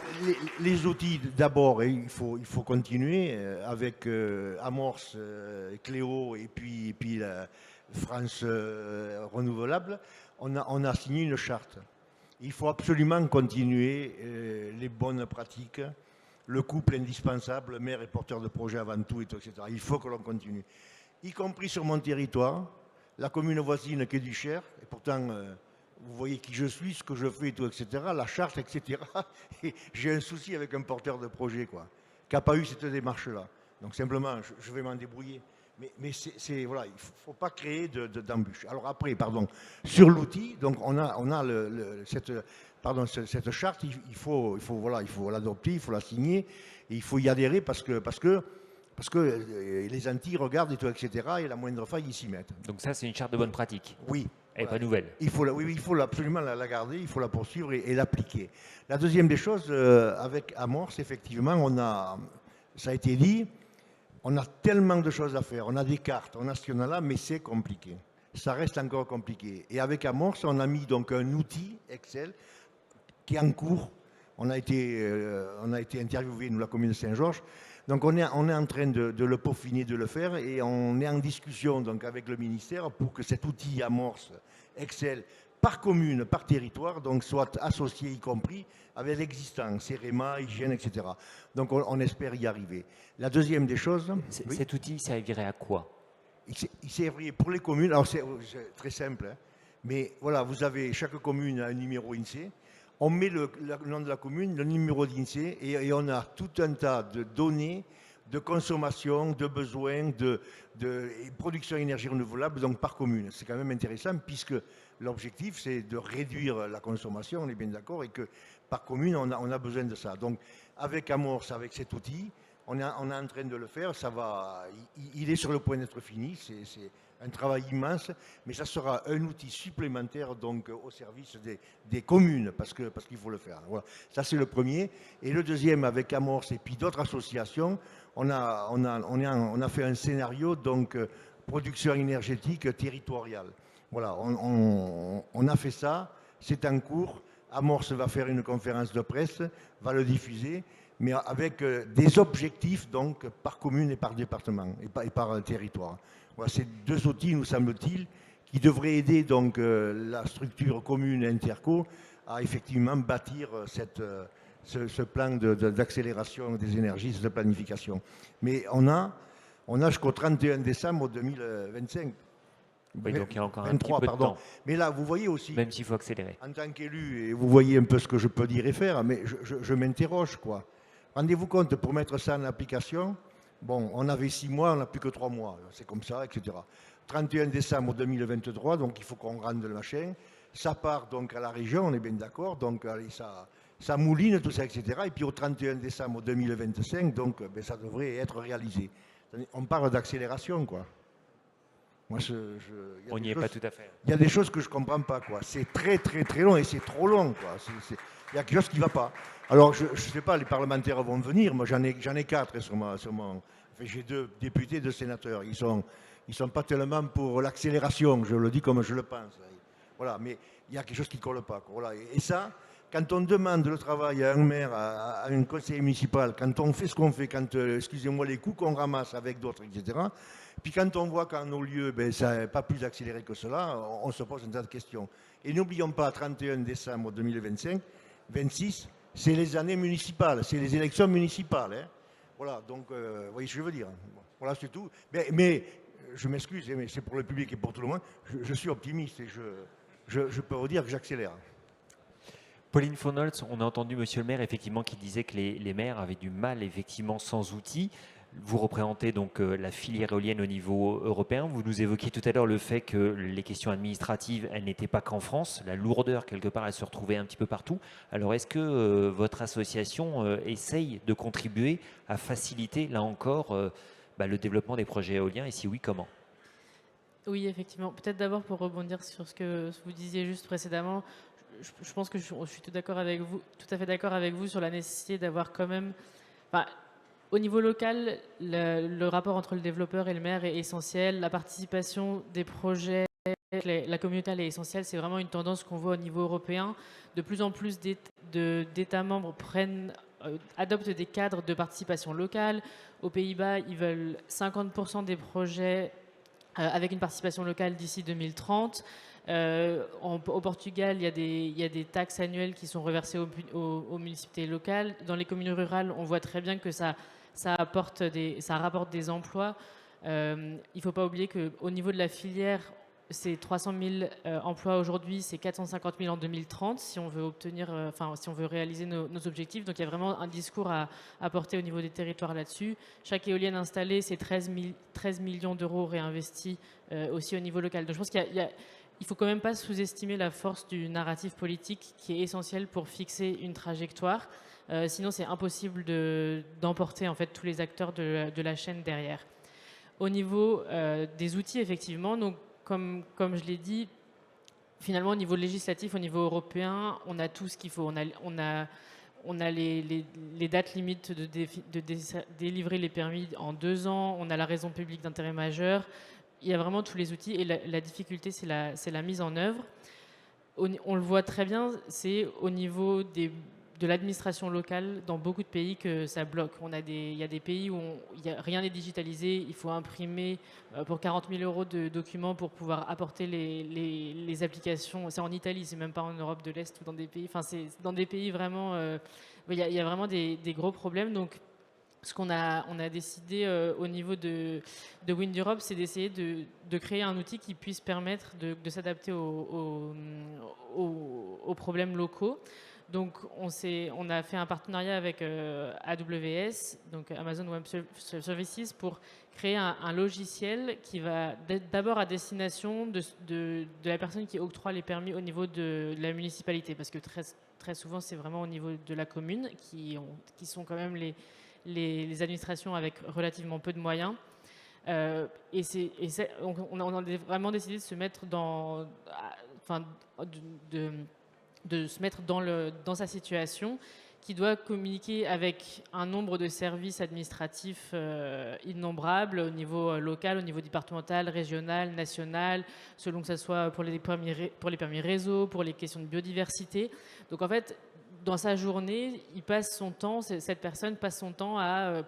les outils, d'abord, il faut continuer avec Amorce, Cléo et puis la France Renouvelable. On a signé une charte. Il faut absolument continuer les bonnes pratiques, le couple indispensable, maire et porteur de projet avant tout, etc. Il faut que l'on continue. Y compris sur mon territoire, la commune voisine qui est du Cher, et pourtant... vous voyez qui je suis, ce que je fais, et tout, etc., la charte, etc. Et j'ai un souci avec un porteur de projet, quoi, qui n'a pas eu cette démarche-là. Donc simplement, je vais m'en débrouiller. Mais voilà, il ne faut pas créer d'embûches. Alors après, pardon, sur l'outil, donc on a cette charte, il faut l'adopter, il faut la signer, et il faut y adhérer parce que les Antilles regardent, et tout, etc., et la moindre faille, ils s'y mettent. Donc ça, c'est une charte de bonne pratique. Oui. Elle n'est pas nouvelle. Il faut absolument la garder, il faut la poursuivre et l'appliquer. La deuxième des choses, avec Amorce, effectivement, ça a été dit, on a tellement de choses à faire. On a des cartes, on a ce qu'on a là, mais c'est compliqué. Ça reste encore compliqué. Et avec Amorce, on a mis donc un outil Excel qui est en cours. On a été interviewé, nous, la commune de Saint-Georges. Donc on est en train de le peaufiner, de le faire, et on est en discussion donc avec le ministère pour que cet outil Amorce Excel par commune, par territoire, donc soit associé y compris avec l'existant, CEREMA, hygiène, etc. Donc on espère y arriver. La deuxième des choses... Cet outil servirait à quoi? Il servirait pour les communes, alors c'est très simple, hein, mais voilà, chaque commune a un numéro INSEE. On met le nom de la commune, le numéro d'INSEE et on a tout un tas de données de consommation, de besoins, de production d'énergie renouvelable, donc par commune. C'est quand même intéressant puisque l'objectif, c'est de réduire la consommation, on est bien d'accord, et que par commune, on a besoin de ça. Donc avec Amorce, avec cet outil, on est en train de le faire, il est sur le point d'être fini, c'est un travail immense, mais ça sera un outil supplémentaire donc au service des communes, parce qu'il faut le faire. Voilà. Ça, c'est le premier. Et le deuxième, avec Amorce et puis d'autres associations, on a fait un scénario, donc production énergétique territoriale. Voilà, on a fait ça, c'est en cours. Amorce va faire une conférence de presse, va le diffuser, mais avec des objectifs donc par commune et par département et par territoire. Voilà, ces deux outils, nous semble-t-il, qui devraient aider donc la structure commune et interco à effectivement bâtir ce plan d'accélération des énergies, cette planification. Mais on a jusqu'au 31 décembre 2025. Oui, donc il y a encore 23, un petit peu de temps. Mais là, vous voyez aussi, même s'il faut accélérer. En tant qu'élu, et vous voyez un peu ce que je peux dire et faire, mais je m'interroge, quoi. Rendez-vous compte, pour mettre ça en application, bon, on avait 6 mois, on n'a plus que 3 mois. C'est comme ça, etc. 31 décembre 2023, donc il faut qu'on rende le machin. Ça part donc à la région, on est bien d'accord. Donc allez, ça mouline, tout ça, etc. Et puis au 31 décembre 2025, donc ben, ça devrait être réalisé. On parle d'accélération, quoi. Moi, On n'y est pas tout à fait. il y a des choses que je ne comprends pas, quoi. C'est très, très, très long et c'est trop long, quoi. Il y a quelque chose qui ne va pas. Alors, je ne sais pas, les parlementaires vont venir. Moi, j'en ai 4 sur mon... Enfin, j'ai 2 députés, 2 sénateurs. Ils sont pas tellement pour l'accélération, je le dis comme je le pense. Voilà, mais il y a quelque chose qui ne colle pas, quoi. Voilà. Et ça, quand on demande le travail à un maire, à un conseiller municipal, quand on fait ce qu'on fait, quand, excusez-moi, les coûts qu'on ramasse avec d'autres, etc., puis quand on voit qu'en nos lieux, ben, ça n'est pas plus accéléré que cela, on se pose un tas de questions. Et n'oublions pas, 31 décembre 2025, 26, c'est les années municipales, c'est les élections municipales. Hein. Voilà, donc, vous voyez ce que je veux dire. Voilà, c'est tout. Mais je m'excuse, mais c'est pour le public et pour tout le monde, je suis optimiste et je peux vous dire que j'accélère. Pauline Fonholtz, on a entendu Monsieur le maire effectivement qui disait que les maires avaient du mal effectivement sans outils. Vous représentez donc la filière éolienne au niveau européen. Vous nous évoquiez tout à l'heure le fait que les questions administratives, elles n'étaient pas qu'en France. La lourdeur, quelque part, elle se retrouvait un petit peu partout. Alors, est-ce que votre association essaye de contribuer à faciliter, là encore, le développement des projets éoliens? Et si oui, comment? Oui, effectivement. Peut-être d'abord pour rebondir sur ce que vous disiez juste précédemment, je pense que je suis tout à fait d'accord avec vous sur la nécessité d'avoir quand même... Au niveau local, le rapport entre le développeur et le maire est essentiel. La participation des projets, la communauté elle est essentielle. C'est vraiment une tendance qu'on voit au niveau européen. De plus en plus d'États membres adoptent des cadres de participation locale. Aux Pays-Bas, ils veulent 50% des projets avec une participation locale d'ici 2030. Au Portugal, il y a des taxes annuelles qui sont reversées aux municipalités locales. Dans les communes rurales, on voit très bien que ça rapporte des emplois. Il ne faut pas oublier qu'au niveau de la filière, c'est 300 000 emplois aujourd'hui, c'est 450 000 en 2030 si on veut si on veut réaliser nos objectifs. Donc il y a vraiment un discours à apporter au niveau des territoires là-dessus. Chaque éolienne installée, c'est 13 millions d'euros réinvestis aussi au niveau local. Donc je pense qu'il ne faut quand même pas sous-estimer la force du narratif politique qui est essentiel pour fixer une trajectoire. Sinon, c'est impossible d'emporter en fait tous les acteurs de la chaîne derrière. Au niveau des outils, effectivement, donc, comme je l'ai dit, finalement, au niveau législatif, au niveau européen, on a tout ce qu'il faut. On a les dates limites de délivrer les permis en 2 ans. On a la raison publique d'intérêt majeur. Il y a vraiment tous les outils et la difficulté, c'est la mise en œuvre. On le voit très bien, c'est au niveau de l'administration locale dans beaucoup de pays que ça bloque. Il y a des pays où rien n'est digitalisé, il faut imprimer pour 40 000 euros de documents pour pouvoir apporter les applications. C'est en Italie, c'est même pas en Europe de l'Est ou dans des pays. Enfin, c'est dans des pays vraiment. Il y a vraiment des gros problèmes. Donc, ce qu'on a décidé au niveau de Wind Europe, c'est d'essayer de créer un outil qui puisse permettre de s'adapter aux problèmes locaux. Donc, on a fait un partenariat avec AWS, donc Amazon Web Services, pour créer un logiciel qui va d'abord à destination de la personne qui octroie les permis au niveau de la municipalité, parce que très souvent, c'est vraiment au niveau de la commune, qui sont quand même les administrations avec relativement peu de moyens. On a vraiment décidé de se mettre de se mettre dans sa situation, qui doit communiquer avec un nombre de services administratifs innombrables au niveau local, au niveau départemental, régional, national, selon que ce soit pour les permis réseau, pour les questions de biodiversité. Donc en fait, dans sa journée, cette personne passe son temps à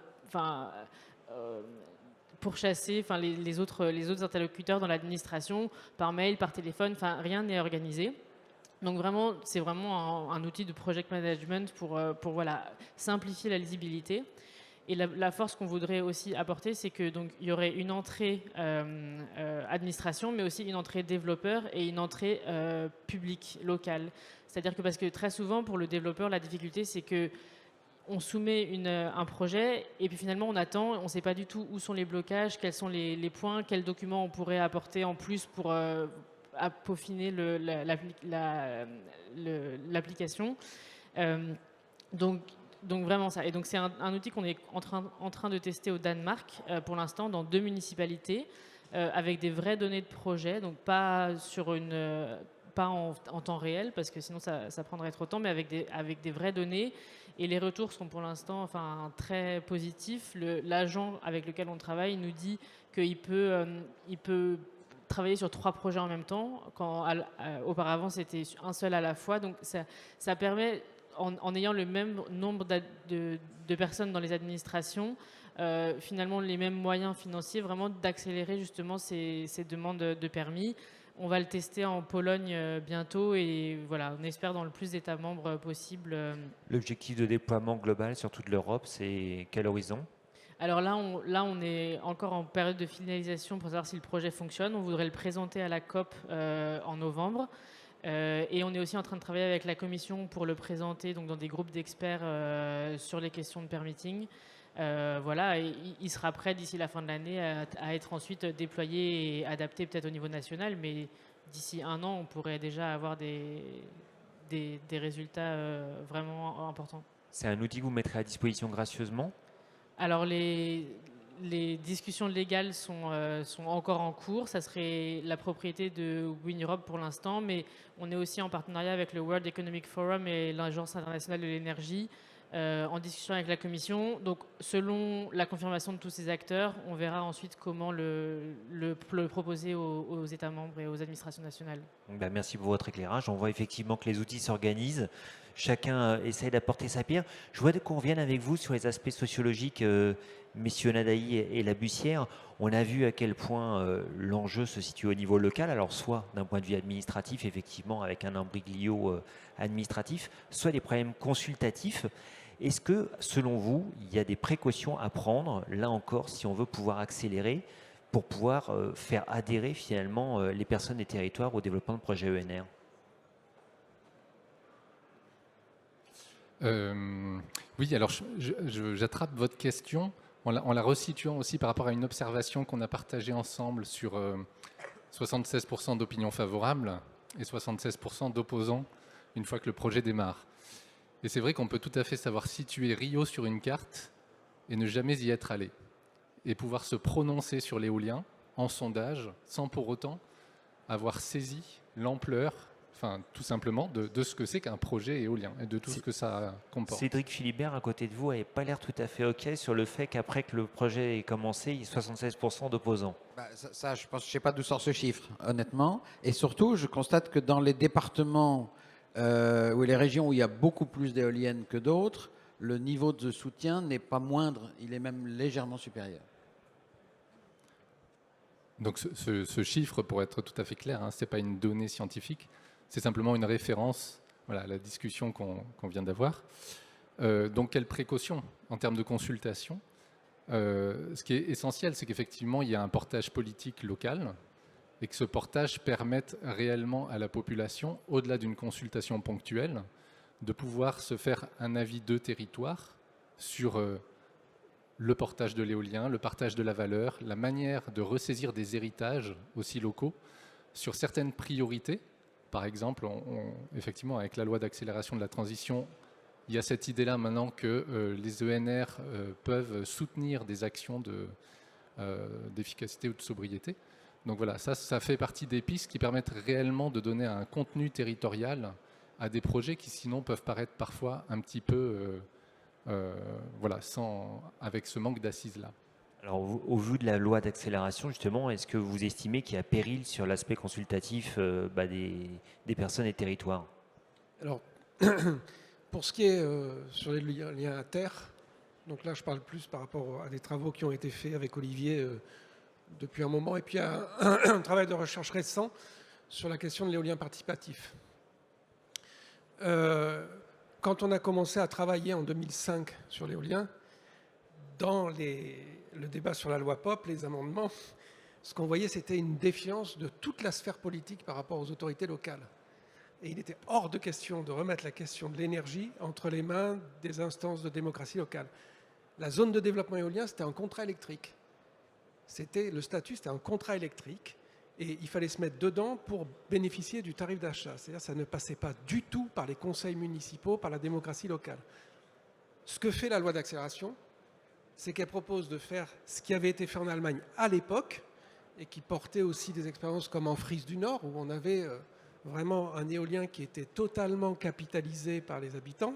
pourchasser les autres interlocuteurs dans l'administration, par mail, par téléphone, rien n'est organisé. Donc vraiment, c'est vraiment un outil de project management pour simplifier la lisibilité. Et la force qu'on voudrait aussi apporter, c'est que donc il y aurait une entrée administration, mais aussi une entrée développeur et une entrée publique locale. C'est-à-dire que parce que très souvent pour le développeur, la difficulté, c'est que on soumet un projet et puis finalement on attend, on ne sait pas du tout où sont les blocages, quels sont les points, quels documents on pourrait apporter en plus pour peaufiner l'application. Donc vraiment ça. Et donc c'est un outil qu'on est en train de tester au Danemark pour l'instant dans 2 municipalités avec des vraies données de projet, donc pas en temps réel parce que sinon ça prendrait trop de temps, mais avec des vraies données. Et les retours sont pour l'instant très positifs. L'agent avec lequel on travaille nous dit qu'il peut travailler sur 3 projets en même temps, quand auparavant c'était un seul à la fois. Donc ça permet, en ayant le même nombre de personnes dans les administrations, finalement les mêmes moyens financiers, vraiment d'accélérer justement ces demandes de permis. On va le tester en Pologne bientôt et voilà, on espère dans le plus d'États membres possible. L'objectif de déploiement global sur toute l'Europe, c'est quel horizon? Alors là, on est encore en période de finalisation pour savoir si le projet fonctionne. On voudrait le présenter à la COP en novembre. Et on est aussi en train de travailler avec la Commission pour le présenter donc, dans des groupes d'experts sur les questions de permitting. Voilà, et il sera prêt d'ici la fin de l'année à être ensuite déployé et adapté peut-être au niveau national, mais d'ici 1 an, on pourrait déjà avoir des résultats vraiment importants. C'est un outil que vous mettrez à disposition gracieusement? Alors les discussions légales sont encore en cours. Ça serait la propriété de Win Europe pour l'instant, mais on est aussi en partenariat avec le World Economic Forum et l'Agence internationale de l'énergie, en discussion avec la Commission. Donc selon la confirmation de tous ces acteurs, on verra ensuite comment le proposer aux États membres et aux administrations nationales. Ben, merci pour votre éclairage. On voit effectivement que les outils s'organisent. Chacun essaye d'apporter sa pierre. Je voudrais qu'on revienne avec vous sur les aspects sociologiques, messieurs Nadaï et Labussière. On a vu à quel point l'enjeu se situe au niveau local, alors soit d'un point de vue administratif, effectivement, avec un imbroglio administratif, soit des problèmes consultatifs. Est-ce que, selon vous, il y a des précautions à prendre, là encore, si on veut pouvoir accélérer, pour pouvoir faire adhérer finalement les personnes des territoires au développement de projets ENR? Oui, alors j'attrape votre question en la resituant aussi par rapport à une observation qu'on a partagée ensemble sur 76% d'opinions favorables et 76% d'opposants une fois que le projet démarre. Et c'est vrai qu'on peut tout à fait savoir situer Rio sur une carte et ne jamais y être allé, et pouvoir se prononcer sur l'éolien en sondage sans pour autant avoir saisi l'ampleur, enfin tout simplement, de ce que c'est qu'un projet éolien et de tout ce que ça comporte. Cédric Philibert, à côté de vous, n'avait pas l'air tout à fait OK sur le fait qu'après que le projet ait commencé, il y ait 76% d'opposants. Ça, je ne sais pas d'où sort ce chiffre, honnêtement. Et surtout, je constate que dans les départements ou les régions où il y a beaucoup plus d'éoliennes que d'autres, le niveau de soutien n'est pas moindre, il est même légèrement supérieur. Donc ce chiffre, pour être tout à fait clair, ce n'est pas une donnée scientifique, c'est simplement une référence à la discussion qu'on vient d'avoir. Donc quelles précautions en termes de consultation? Ce qui est essentiel, c'est qu'effectivement, il y a un portage politique local et que ce portage permette réellement à la population, au-delà d'une consultation ponctuelle, de pouvoir se faire un avis de territoire sur le portage de l'éolien, le partage de la valeur, la manière de ressaisir des héritages aussi locaux sur certaines priorités. Par exemple, effectivement, avec la loi d'accélération de la transition, il y a cette idée-là maintenant que les ENR peuvent soutenir des actions d'efficacité ou de sobriété. Donc voilà, ça fait partie des pistes qui permettent réellement de donner un contenu territorial à des projets qui sinon peuvent paraître parfois un petit peu avec ce manque d'assises-là. Alors, au vu de la loi d'accélération, justement, est-ce que vous estimez qu'il y a péril sur l'aspect consultatif des personnes et territoires? Alors, pour ce qui est sur les liens à terre, donc là je parle plus par rapport à des travaux qui ont été faits avec Olivier depuis un moment, et puis un travail de recherche récent sur la question de l'éolien participatif. Quand on a commencé à travailler en 2005 sur l'éolien, dans le débat sur la loi POP, les amendements, ce qu'on voyait, c'était une défiance de toute la sphère politique par rapport aux autorités locales. Et il était hors de question de remettre la question de l'énergie entre les mains des instances de démocratie locale. La zone de développement éolien, c'était un contrat électrique. Le statut, c'était un contrat électrique. Et il fallait se mettre dedans pour bénéficier du tarif d'achat. C'est-à-dire que ça ne passait pas du tout par les conseils municipaux, par la démocratie locale. Ce que fait la loi d'accélération, c'est qu'elle propose de faire ce qui avait été fait en Allemagne à l'époque, et qui portait aussi des expériences comme en Frise du Nord, où on avait vraiment un éolien qui était totalement capitalisé par les habitants.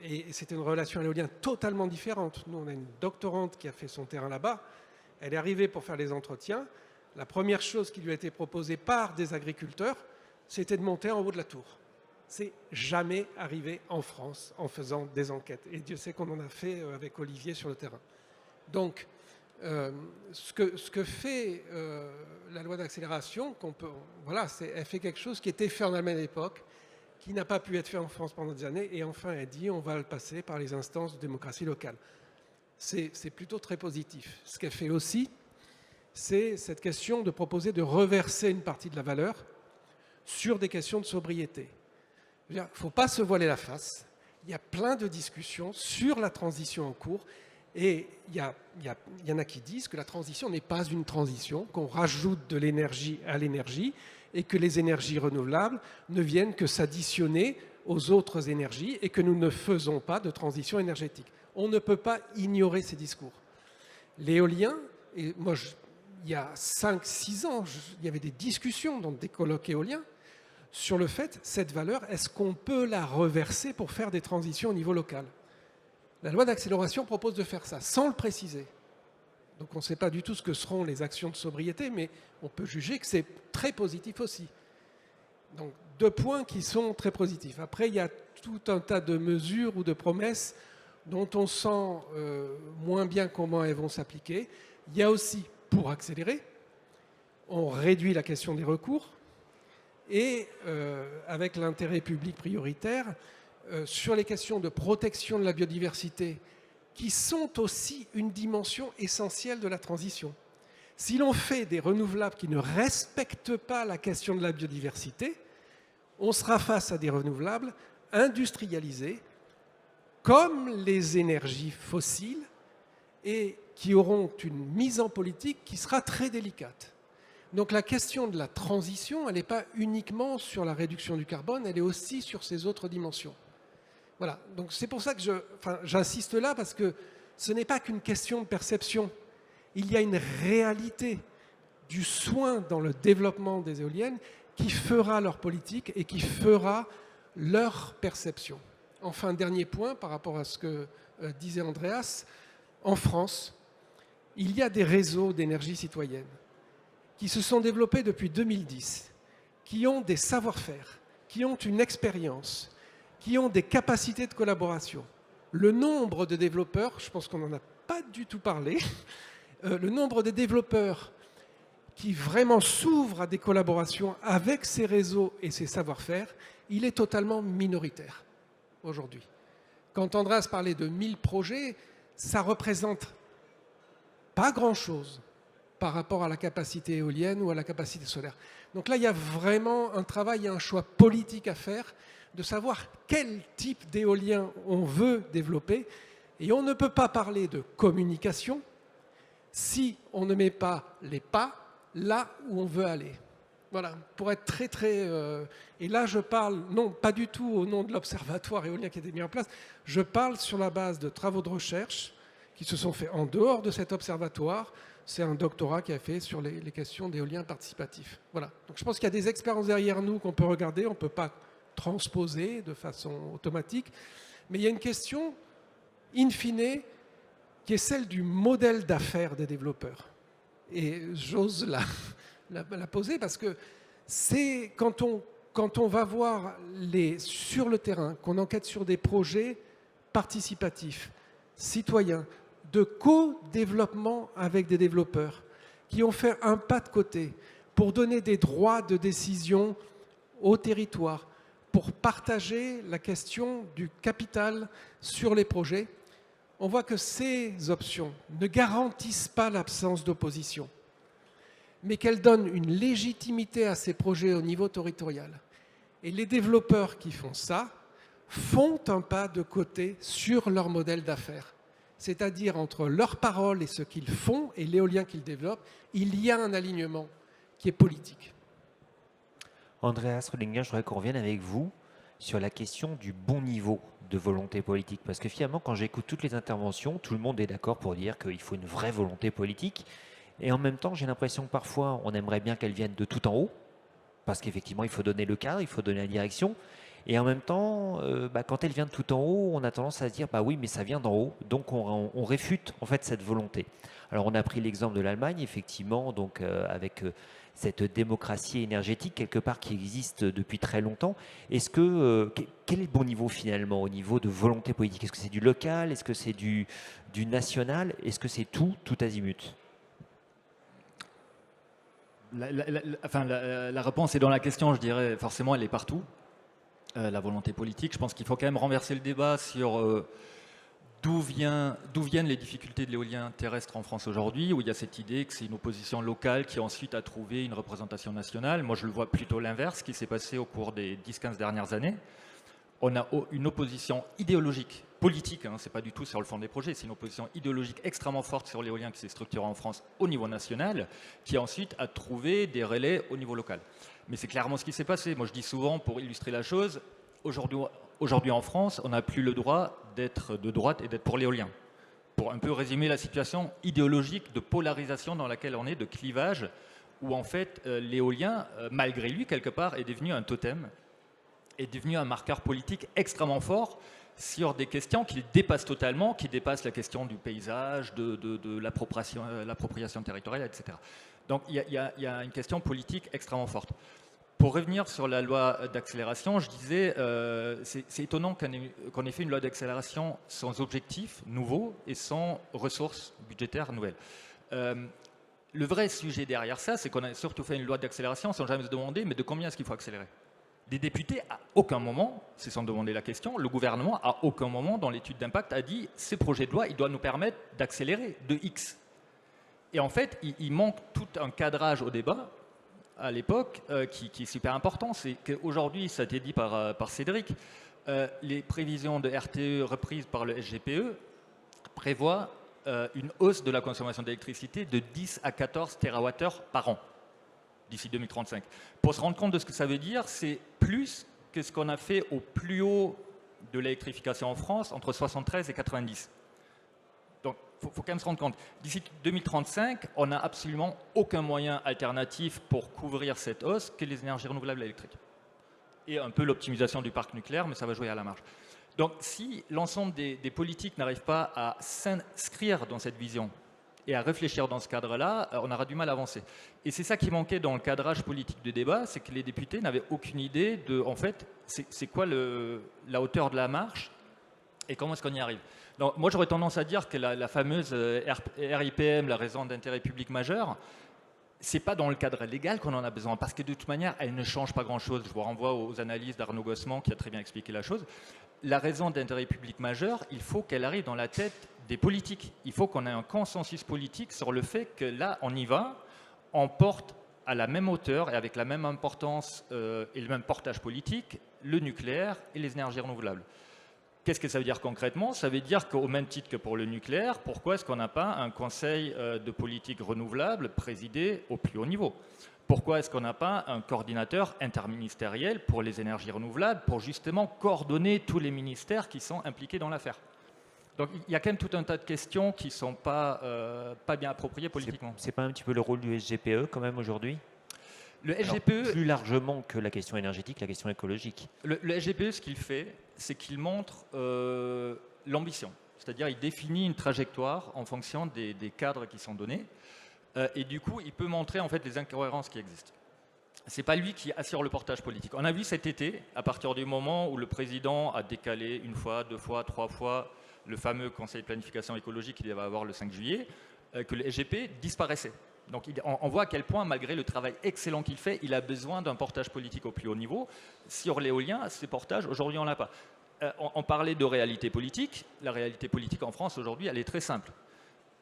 Et c'était une relation à l'éolien totalement différente. Nous, on a une doctorante qui a fait son terrain là-bas. Elle est arrivée pour faire les entretiens. La première chose qui lui a été proposée par des agriculteurs, c'était de monter en haut de la tour. C'est jamais arrivé en France en faisant des enquêtes. Et Dieu sait qu'on en a fait avec Olivier sur le terrain. Donc, ce que fait la loi d'accélération, voilà, elle fait quelque chose qui était fait en Allemagne à l'époque, qui n'a pas pu être fait en France pendant des années, et enfin elle dit on va le passer par les instances de démocratie locale. C'est plutôt très positif. Ce qu'elle fait aussi, c'est cette question de proposer de reverser une partie de la valeur sur des questions de sobriété. Il ne faut pas se voiler la face. Il y a plein de discussions sur la transition en cours. Et il y en a qui disent que la transition n'est pas une transition, qu'on rajoute de l'énergie à l'énergie et que les énergies renouvelables ne viennent que s'additionner aux autres énergies et que nous ne faisons pas de transition énergétique. On ne peut pas ignorer ces discours. L'éolien, et moi, il y a 5-6 ans, il y avait des discussions dans des colloques éoliens sur le fait, cette valeur, est-ce qu'on peut la reverser pour faire des transitions au niveau local ? La loi d'accélération propose de faire ça, sans le préciser. Donc on ne sait pas du tout ce que seront les actions de sobriété, mais on peut juger que c'est très positif aussi. Donc 2 points qui sont très positifs. Après, il y a tout un tas de mesures ou de promesses dont on sent moins bien comment elles vont s'appliquer. Il y a aussi, pour accélérer, on réduit la question des recours et avec l'intérêt public prioritaire, sur les questions de protection de la biodiversité, qui sont aussi une dimension essentielle de la transition. Si l'on fait des renouvelables qui ne respectent pas la question de la biodiversité, on sera face à des renouvelables industrialisés, comme les énergies fossiles, et qui auront une mise en politique qui sera très délicate. Donc la question de la transition, elle n'est pas uniquement sur la réduction du carbone, elle est aussi sur ces autres dimensions. Voilà, donc c'est pour ça que j'insiste là, parce que ce n'est pas qu'une question de perception. Il y a une réalité du soin dans le développement des éoliennes qui fera leur politique et qui fera leur perception. Enfin, dernier point par rapport à ce que disait Andreas, en France, il y a des réseaux d'énergie citoyenne qui se sont développés depuis 2010, qui ont des savoir-faire, qui ont une expérience, qui ont des capacités de collaboration. Le nombre de développeurs, je pense qu'on n'en a pas du tout parlé, le nombre de développeurs qui vraiment s'ouvrent à des collaborations avec ces réseaux et ces savoir-faire, il est totalement minoritaire aujourd'hui. Quand Andreas parlait de 1000 projets, ça représente pas grand-chose par rapport à la capacité éolienne ou à la capacité solaire. Donc là, il y a vraiment un travail et un choix politique à faire de savoir quel type d'éolien on veut développer. Et on ne peut pas parler de communication si on ne met pas les pas là où on veut aller. Voilà, pour être très très... et là, je parle, non, pas du tout au nom de l'observatoire éolien qui a été mis en place, je parle sur la base de travaux de recherche qui se sont faits en dehors de cet observatoire. C'est un doctorat qui a fait sur les questions d'éolien participatif. Voilà, donc je pense qu'il y a des expériences derrière nous qu'on peut regarder, on ne peut pas transposer de façon automatique, mais il y a une question, in fine, qui est celle du modèle d'affaires des développeurs. Et j'ose la poser parce que c'est quand on va voir sur le terrain, qu'on enquête sur des projets participatifs, citoyens, de co-développement avec des développeurs qui ont fait un pas de côté pour donner des droits de décision au territoire, pour partager la question du capital sur les projets, on voit que ces options ne garantissent pas l'absence d'opposition, mais qu'elles donnent une légitimité à ces projets au niveau territorial Et les développeurs qui font ça font un pas de côté sur leur modèle d'affaires. C'est-à-dire entre leurs paroles et ce qu'ils font et l'éolien qu'ils développent, il y a un alignement qui est politique. Andreas Rödinger, je voudrais qu'on revienne avec vous sur la question du bon niveau de volonté politique. Parce que finalement, quand j'écoute toutes les interventions, tout le monde est d'accord pour dire qu'il faut une vraie volonté politique. Et en même temps, j'ai l'impression que parfois, on aimerait bien qu'elle vienne de tout en haut. Parce qu'effectivement, il faut donner le cadre, il faut donner la direction. Et en même temps, quand elle vient de tout en haut, on a tendance à se dire, bah oui, mais ça vient d'en haut. Donc on réfute en fait cette volonté. Alors on a pris l'exemple de l'Allemagne, effectivement, donc avec cette démocratie énergétique quelque part qui existe depuis très longtemps. Est-ce que quel est le bon niveau finalement au niveau de volonté politique? Est-ce que c'est du local? Est-ce que c'est du national? Est-ce que c'est tout azimut? La réponse est dans la question, je dirais. Forcément, elle est partout. La volonté politique. Je pense qu'il faut quand même renverser le débat sur d'où viennent les difficultés de l'éolien terrestre en France aujourd'hui, où il y a cette idée que c'est une opposition locale qui ensuite a trouvé une représentation nationale. Moi, je le vois plutôt l'inverse, ce qui s'est passé au cours des 10-15 dernières années. On a une opposition idéologique, politique, hein, c'est pas du tout sur le fond des projets, c'est une opposition idéologique extrêmement forte sur l'éolien qui s'est structurée en France au niveau national, qui ensuite a trouvé des relais au niveau local. Mais c'est clairement ce qui s'est passé. Moi, je dis souvent, pour illustrer la chose, aujourd'hui en France, on n'a plus le droit d'être de droite et d'être pour l'éolien. Pour un peu résumer la situation idéologique de polarisation dans laquelle on est, de clivage, où en fait l'éolien, malgré lui, quelque part, est devenu un totem, est devenu un marqueur politique extrêmement fort sur des questions qui dépassent totalement, qui dépassent la question du paysage, de l'appropriation territoriale, etc. Donc il y a une question politique extrêmement forte. Pour revenir sur la loi d'accélération, je disais, c'est étonnant qu'on ait fait une loi d'accélération sans objectifs nouveaux et sans ressources budgétaires nouvelles. Le vrai sujet derrière ça, c'est qu'on a surtout fait une loi d'accélération sans jamais se demander, mais de combien est-ce qu'il faut accélérer? Des députés, à aucun moment, c'est sans demander la question, le gouvernement, à aucun moment, dans l'étude d'impact, a dit « ces projets de loi, ils doivent nous permettre d'accélérer de X ». Et en fait, il manque tout un cadrage au débat, à l'époque, qui est super important. C'est qu'aujourd'hui, ça a été dit par Cédric, les prévisions de RTE reprises par le SGPE prévoient une hausse de la consommation d'électricité de 10 à 14 TWh par an d'ici 2035. Pour se rendre compte de ce que ça veut dire, c'est plus que ce qu'on a fait au plus haut de l'électrification en France entre 73 et 90. Donc, il faut quand même se rendre compte. D'ici 2035, on n'a absolument aucun moyen alternatif pour couvrir cette hausse que les énergies renouvelables électriques. Et un peu l'optimisation du parc nucléaire, mais ça va jouer à la marge. Donc, si l'ensemble des politiques n'arrivent pas à s'inscrire dans cette vision et à réfléchir dans ce cadre-là, on aura du mal à avancer. Et c'est ça qui manquait dans le cadrage politique du débat, c'est que les députés n'avaient aucune idée de, en fait, c'est quoi la hauteur de la marche et comment est-ce qu'on y arrive. Donc, moi, j'aurais tendance à dire que la fameuse RIPM, la raison d'intérêt public majeur, c'est pas dans le cadre légal qu'on en a besoin, parce que de toute manière, elle ne change pas grand-chose. Je vous renvoie aux analyses d'Arnaud Gossement qui a très bien expliqué la chose. La raison d'intérêt public majeur, il faut qu'elle arrive dans la tête des politiques. Il faut qu'on ait un consensus politique sur le fait que là, on y va, on porte à la même hauteur et avec la même importance et le même portage politique le nucléaire et les énergies renouvelables. Qu'est-ce que ça veut dire concrètement? Ça veut dire qu'au même titre que pour le nucléaire, pourquoi est-ce qu'on n'a pas un conseil de politique renouvelable présidé au plus haut niveau? Pourquoi est-ce qu'on n'a pas un coordinateur interministériel pour les énergies renouvelables pour justement coordonner tous les ministères qui sont impliqués dans l'affaire? Donc il y a quand même tout un tas de questions qui ne sont pas bien appropriées politiquement. C'est pas un petit peu le rôle du SGPE quand même aujourd'hui? Le SGPE, alors, plus largement que la question énergétique, la question écologique. Le SGPE, ce qu'il fait, c'est qu'il montre l'ambition. C'est-à-dire il définit une trajectoire en fonction des cadres qui sont donnés. Et du coup, il peut montrer en fait les incohérences qui existent. Ce n'est pas lui qui assure le portage politique. On a vu cet été, à partir du moment où le président a décalé une fois, 2 fois, 3 fois le fameux conseil de planification écologique qu'il va avoir le 5 juillet, que le SGP disparaissait. Donc on voit à quel point, malgré le travail excellent qu'il fait, il a besoin d'un portage politique au plus haut niveau. Sur l'éolien, ces portages, aujourd'hui, on ne l'a pas. On parlait de réalité politique. La réalité politique en France, aujourd'hui, elle est très simple.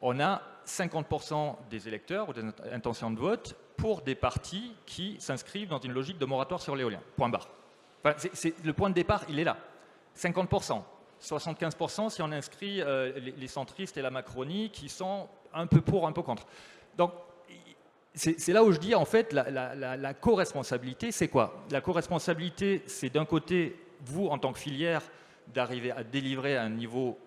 On a 50% des électeurs ou des intentions de vote pour des partis qui s'inscrivent dans une logique de moratoire sur l'éolien. Point barre. Enfin, le point de départ, il est là. 50%. 75% si on inscrit les centristes et la Macronie qui sont un peu pour, un peu contre. Donc, c'est là où je dis, en fait, la co-responsabilité, c'est quoi? La co-responsabilité, c'est d'un côté, vous, en tant que filière, d'arriver à délivrer à un niveau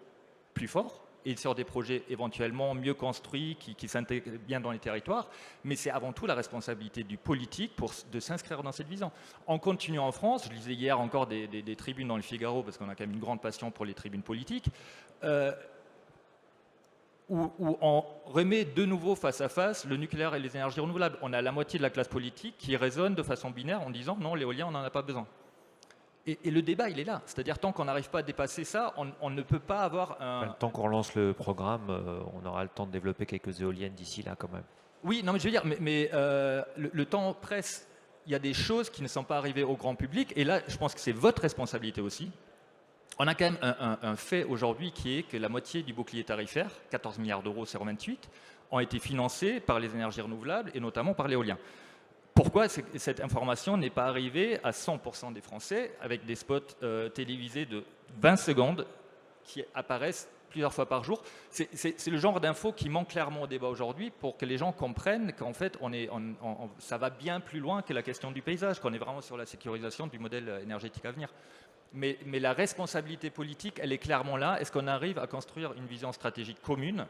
plus fort et sur des projets éventuellement mieux construits, qui s'intègrent bien dans les territoires, mais c'est avant tout la responsabilité du politique de s'inscrire dans cette vision. En continuant en France, je lisais hier encore des tribunes dans le Figaro, parce qu'on a quand même une grande passion pour les tribunes politiques, où on remet de nouveau face à face le nucléaire et les énergies renouvelables. On a la moitié de la classe politique qui raisonne de façon binaire en disant non, l'éolien, on n'en a pas besoin. Et le débat, il est là. C'est-à-dire, tant qu'on n'arrive pas à dépasser ça, on ne peut pas avoir un... Tant qu'on relance le programme, on aura le temps de développer quelques éoliennes d'ici là quand même. Oui, non, mais je veux dire, le temps presse. Il y a des choses qui ne sont pas arrivées au grand public. Et là, je pense que c'est votre responsabilité aussi. On a quand même un fait aujourd'hui qui est que la moitié du bouclier tarifaire, 14 milliards d'euros, c'est 28, ont été financés par les énergies renouvelables et notamment par l'éolien. Pourquoi cette information n'est pas arrivée à 100% des Français avec des spots télévisés de 20 secondes qui apparaissent plusieurs fois par jour? C'est le genre d'infos qui manque clairement au débat aujourd'hui pour que les gens comprennent qu'en fait, ça va bien plus loin que la question du paysage, qu'on est vraiment sur la sécurisation du modèle énergétique à venir. Mais la responsabilité politique, elle est clairement là. Est-ce qu'on arrive à construire une vision stratégique commune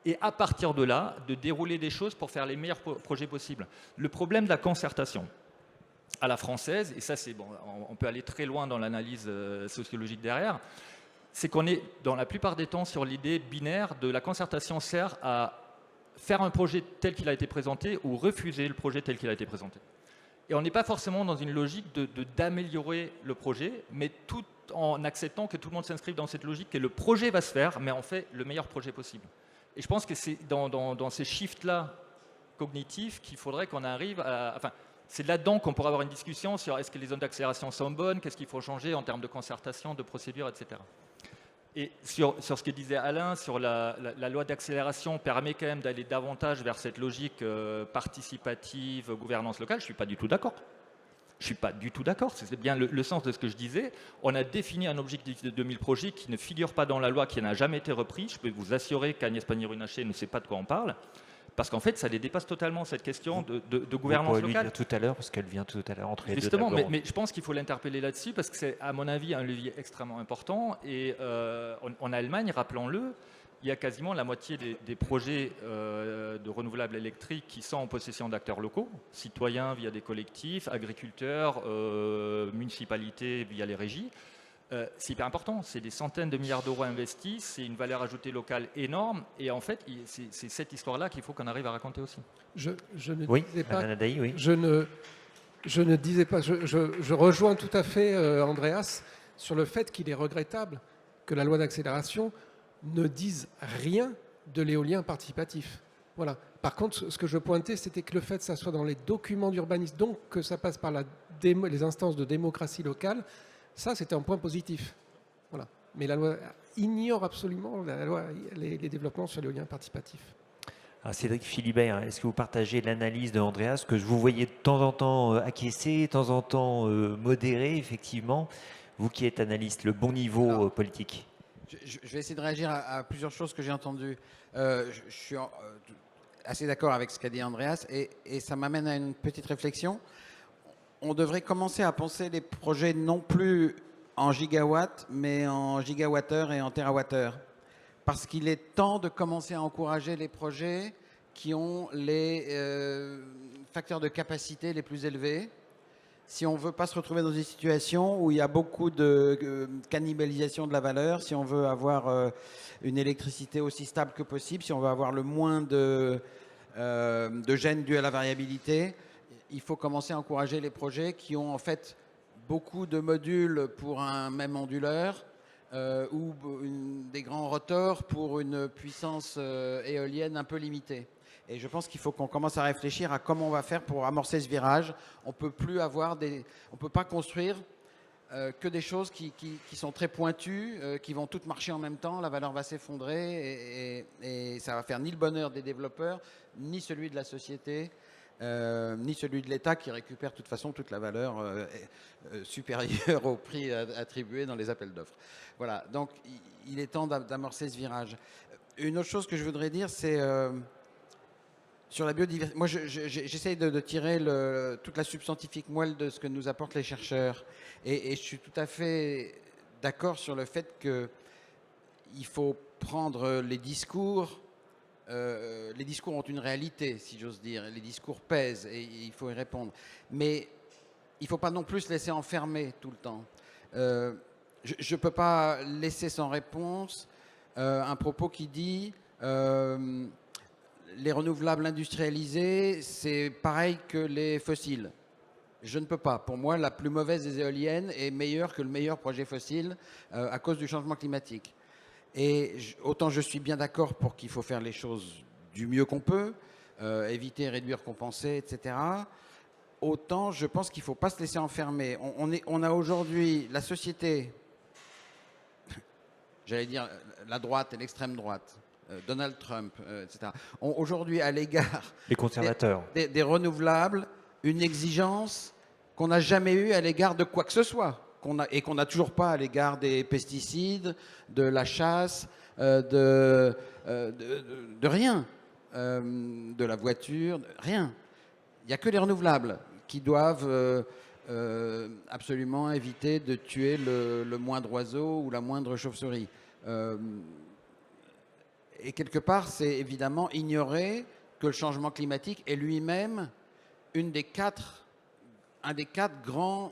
et à partir de là, de dérouler des choses pour faire les meilleurs projets possibles? Le problème de la concertation à la française, et ça c'est bon, on peut aller très loin dans l'analyse sociologique derrière, c'est qu'on est dans la plupart des temps sur l'idée binaire de la concertation sert à faire un projet tel qu'il a été présenté ou refuser le projet tel qu'il a été présenté. Et on n'est pas forcément dans une logique d'améliorer le projet, mais tout en acceptant que tout le monde s'inscrive dans cette logique, que le projet va se faire, mais on fait le meilleur projet possible. Et je pense que c'est dans ces shifts-là cognitifs qu'il faudrait qu'on arrive à... Enfin, c'est là-dedans qu'on pourra avoir une discussion sur est-ce que les zones d'accélération sont bonnes, qu'est-ce qu'il faut changer en termes de concertation, de procédure, etc. Et sur ce que disait Alain, sur la loi d'accélération permet quand même d'aller davantage vers cette logique participative, gouvernance locale, je ne suis pas du tout d'accord. Je ne suis pas du tout d'accord, c'est bien le sens de ce que je disais. On a défini un objectif de 2000 projets qui ne figure pas dans la loi, qui n'a jamais été repris. Je peux vous assurer qu'Agnès Pannier-Runacher ne sait pas de quoi on parle, parce qu'en fait, ça les dépasse totalement, cette question de gouvernance locale. Vous pourrez lui dire tout à l'heure, parce qu'elle vient tout à l'heure entre les deux. Justement, mais je pense qu'il faut l'interpeller là-dessus, parce que c'est, à mon avis, un levier extrêmement important. Et en Allemagne, rappelons-le, il y a quasiment la moitié des projets de renouvelables électriques qui sont en possession d'acteurs locaux, citoyens via des collectifs, agriculteurs, municipalités via les régies. C'est hyper important, c'est des centaines de milliards d'euros investis, c'est une valeur ajoutée locale énorme, et en fait, c'est cette histoire-là qu'il faut qu'on arrive à raconter aussi. Je ne oui, disais pas, Nadaï, oui. je ne disais pas, je rejoins tout à fait Andreas sur le fait qu'il est regrettable que la loi d'accélération ne dise rien de l'éolien participatif. Voilà. Par contre, ce que je pointais, c'était que le fait que ça soit dans les documents d'urbanisme, donc que ça passe par les instances de démocratie locale, ça, c'était un point positif. Voilà. Mais la loi ignore absolument les développements sur l'éolien participatif. Alors Cédric Philibert, est-ce que vous partagez l'analyse de Andreas, que je vous voyais de temps en temps acquiescer, de temps en temps modérer, effectivement, vous qui êtes analyste, le bon niveau politique? Je vais essayer de réagir à plusieurs choses que j'ai entendues. Je suis assez d'accord avec ce qu'a dit Andreas, et ça m'amène à une petite réflexion. On devrait commencer à penser les projets non plus en gigawatts, mais en gigawattheures et en terawattheures. Parce qu'il est temps de commencer à encourager les projets qui ont les facteurs de capacité les plus élevés. Si on ne veut pas se retrouver dans une situation où il y a beaucoup de cannibalisation de la valeur, si on veut avoir une électricité aussi stable que possible, si on veut avoir le moins de gêne dû à la variabilité, il faut commencer à encourager les projets qui ont en fait beaucoup de modules pour un même onduleur ou des grands rotors pour une puissance éolienne un peu limitée. Et je pense qu'il faut qu'on commence à réfléchir à comment on va faire pour amorcer ce virage. On peut pas construire que des choses qui sont très pointues, qui vont toutes marcher en même temps. La valeur va s'effondrer et ça va faire ni le bonheur des développeurs, ni celui de la société. ni celui de l'État qui récupère de toute façon toute la valeur supérieure au prix attribué dans les appels d'offres. Voilà, donc il est temps d'amorcer ce virage. Une autre chose que je voudrais dire, c'est sur la biodiversité. Moi, j'essaye de tirer toute la substantifique moelle de ce que nous apportent les chercheurs. Et je suis tout à fait d'accord sur le fait qu'il faut prendre les discours. Les discours ont une réalité, si j'ose dire. Les discours pèsent et il faut y répondre. Mais il ne faut pas non plus se laisser enfermer tout le temps. Je ne peux pas laisser sans réponse un propos qui dit les renouvelables industrialisés, c'est pareil que les fossiles. Je ne peux pas. Pour moi, la plus mauvaise des éoliennes est meilleure que le meilleur projet fossile à cause du changement climatique. Et autant je suis bien d'accord pour qu'il faut faire les choses du mieux qu'on peut, éviter, réduire, compenser, etc. Autant je pense qu'il ne faut pas se laisser enfermer. On a aujourd'hui la société, j'allais dire la droite et l'extrême droite, Donald Trump, etc. ont aujourd'hui à l'égard Les conservateurs. des renouvelables une exigence qu'on n'a jamais eue à l'égard de quoi que ce soit. Et qu'on n'a toujours pas à l'égard des pesticides, de la chasse, de rien, de la voiture, rien. Il n'y a que les renouvelables qui doivent absolument éviter de tuer le moindre oiseau ou la moindre chauve-souris. Et quelque part, c'est évidemment ignorer que le changement climatique est lui-même un des quatre grands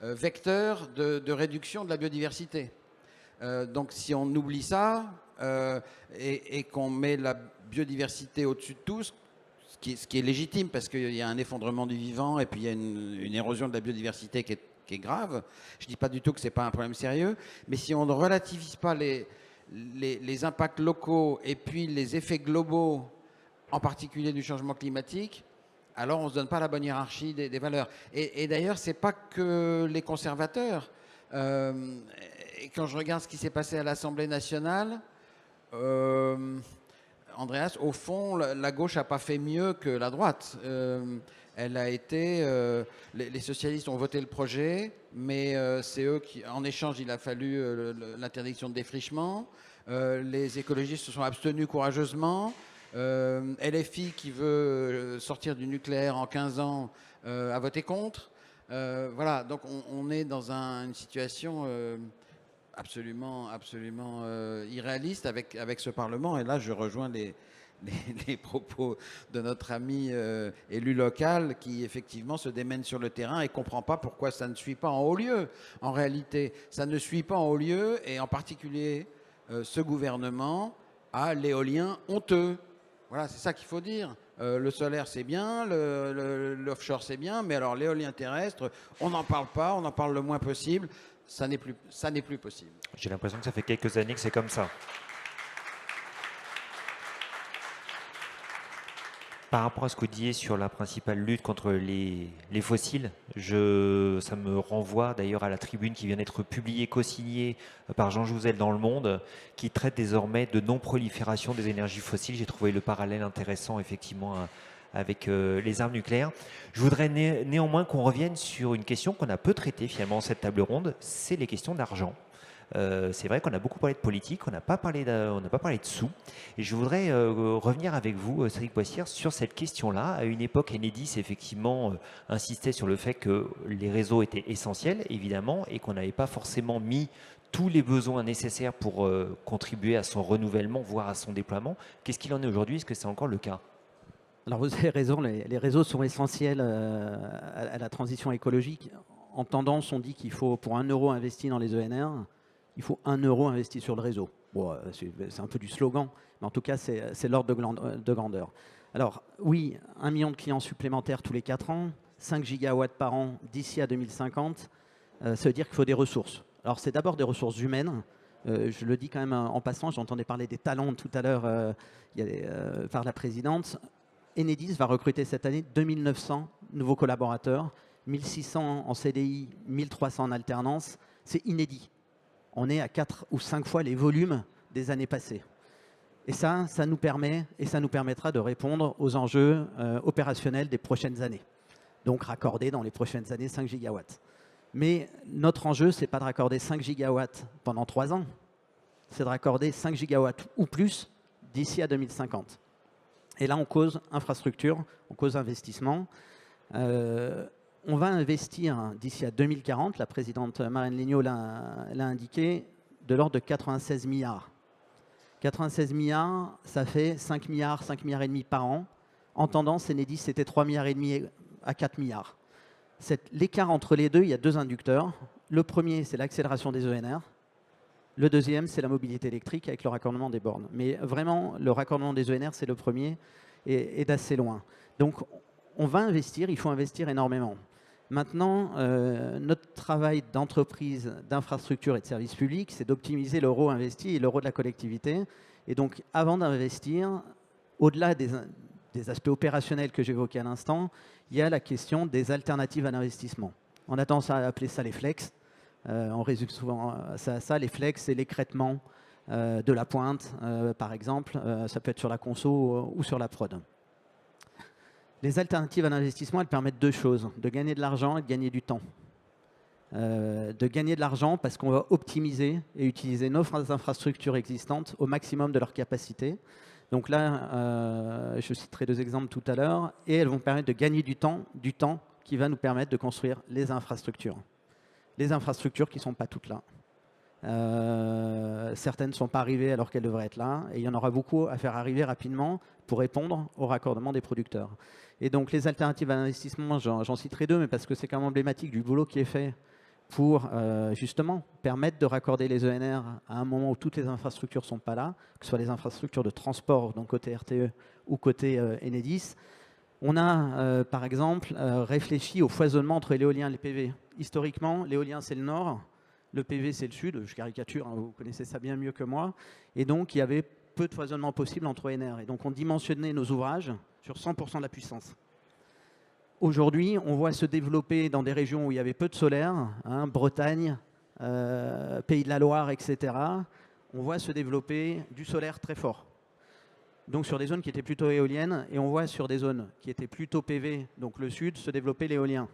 vecteur de réduction de la biodiversité. Donc si on oublie ça et qu'on met la biodiversité au-dessus de tout, ce qui est légitime parce qu'il y a un effondrement du vivant et puis il y a une érosion de la biodiversité qui est grave, je ne dis pas du tout que ce n'est pas un problème sérieux, mais si on ne relativise pas les impacts locaux et puis les effets globaux, en particulier du changement climatique, alors on ne se donne pas la bonne hiérarchie des valeurs. Et d'ailleurs, ce n'est pas que les conservateurs. Et quand je regarde ce qui s'est passé à l'Assemblée nationale, Andreas, au fond, la gauche n'a pas fait mieux que la droite. Elle a été... les socialistes ont voté le projet, mais c'est eux qui... En échange, il a fallu l'interdiction de défrichement. Les écologistes se sont abstenus courageusement. LFI qui veut sortir du nucléaire en 15 ans a voté contre. Voilà, donc on est dans une situation absolument irréaliste avec ce Parlement. Et là, je rejoins les propos de notre ami élu local qui effectivement se démène sur le terrain et ne comprend pas pourquoi ça ne suit pas en haut lieu. En réalité, ça ne suit pas en haut lieu et en particulier ce gouvernement a l'éolien honteux. Voilà, c'est ça qu'il faut dire. Le solaire, c'est bien, l'offshore, c'est bien, mais alors l'éolien terrestre, on n'en parle pas, on en parle le moins possible. Ça n'est plus possible. J'ai l'impression que ça fait quelques années que c'est comme ça. Par rapport à ce que vous disiez sur la principale lutte contre les fossiles, ça me renvoie d'ailleurs à la tribune qui vient d'être publiée, co-signée par Jean Jouzel dans Le Monde, qui traite désormais de non-prolifération des énergies fossiles. J'ai trouvé le parallèle intéressant effectivement avec les armes nucléaires. Je voudrais néanmoins qu'on revienne sur une question qu'on a peu traitée finalement dans cette table ronde, c'est les questions d'argent. C'est vrai qu'on a beaucoup parlé de politique, on n'a pas parlé de sous. Et je voudrais revenir avec vous, Cédric Boissière, sur cette question-là. À une époque, Enedis effectivement insistait sur le fait que les réseaux étaient essentiels, évidemment, et qu'on n'avait pas forcément mis tous les besoins nécessaires pour contribuer à son renouvellement, voire à son déploiement. Qu'est-ce qu'il en est aujourd'hui? Est-ce que c'est encore le cas? Alors vous avez raison, les réseaux sont essentiels à la transition écologique. En tendance, on dit qu'il faut, pour 1 euro investi dans les ENR, il faut 1 euro investi sur le réseau. Bon, c'est un peu du slogan, mais en tout cas, c'est l'ordre de grandeur. Alors oui, 1 million de clients supplémentaires tous les 4 ans, 5 gigawatts par an d'ici à 2050, ça veut dire qu'il faut des ressources. Alors c'est d'abord des ressources humaines. Je le dis quand même en passant, j'entendais parler des talents tout à l'heure par la présidente. Enedis va recruter cette année 2900 nouveaux collaborateurs, 1600 en CDI, 1300 en alternance. C'est inédit. On est à 4 ou 5 fois les volumes des années passées. Et ça nous permet et ça nous permettra de répondre aux enjeux opérationnels des prochaines années. Donc raccorder dans les prochaines années 5 gigawatts. Mais notre enjeu, ce n'est pas de raccorder 5 gigawatts pendant 3 ans, c'est de raccorder 5 gigawatts ou plus d'ici à 2050. Et là, on cause infrastructure, on cause investissement. On va investir d'ici à 2040, la présidente Marine Lignot l'a indiqué, de l'ordre de 96 milliards. 96 milliards, ça fait 5 milliards, 5 milliards et demi par an. En tendance, Enedis, c'était 3 milliards et demi à 4 milliards. L'écart entre les deux, il y a 2 inducteurs. Le premier, c'est l'accélération des ENR. Le deuxième, c'est la mobilité électrique avec le raccordement des bornes. Mais vraiment, le raccordement des ENR, c'est le premier et d'assez loin. Donc, on va investir, il faut investir énormément. Maintenant, notre travail d'entreprise, d'infrastructure et de service public, c'est d'optimiser l'euro investi et l'euro de la collectivité. Et donc, avant d'investir, au-delà des aspects opérationnels que j'évoquais à l'instant, il y a la question des alternatives à l'investissement. On a tendance à appeler ça les flex. On résume souvent ça. Les flex, c'est l'écrêtement de la pointe, par exemple. Ça peut être sur la conso ou sur la prod. Les alternatives à l'investissement, elles permettent 2 choses, de gagner de l'argent et de gagner du temps. De gagner de l'argent parce qu'on va optimiser et utiliser nos infrastructures existantes au maximum de leur capacité. Donc là, je citerai 2 exemples tout à l'heure, et elles vont permettre de gagner du temps qui va nous permettre de construire les infrastructures. Les infrastructures qui ne sont pas toutes là. Certaines ne sont pas arrivées alors qu'elles devraient être là, et il y en aura beaucoup à faire arriver rapidement pour répondre au raccordement des producteurs. Et donc les alternatives à l'investissement, j'en citerai 2, mais parce que c'est quand même emblématique du boulot qui est fait pour justement permettre de raccorder les ENR à un moment où toutes les infrastructures ne sont pas là, que ce soit les infrastructures de transport, donc côté RTE ou côté Enedis. On a par exemple réfléchi au foisonnement entre l'éolien et les PV. Historiquement, l'éolien c'est le nord, le PV c'est le sud, je caricature, hein, vous connaissez ça bien mieux que moi, et donc il y avait peu de foisonnement possible entre ENR. Et donc on dimensionnait nos ouvrages sur 100% de la puissance. Aujourd'hui, on voit se développer dans des régions où il y avait peu de solaire, hein, Bretagne, Pays de la Loire, etc. On voit se développer du solaire très fort. Donc sur des zones qui étaient plutôt éoliennes, et on voit sur des zones qui étaient plutôt PV, donc le sud, se développer l'éolien.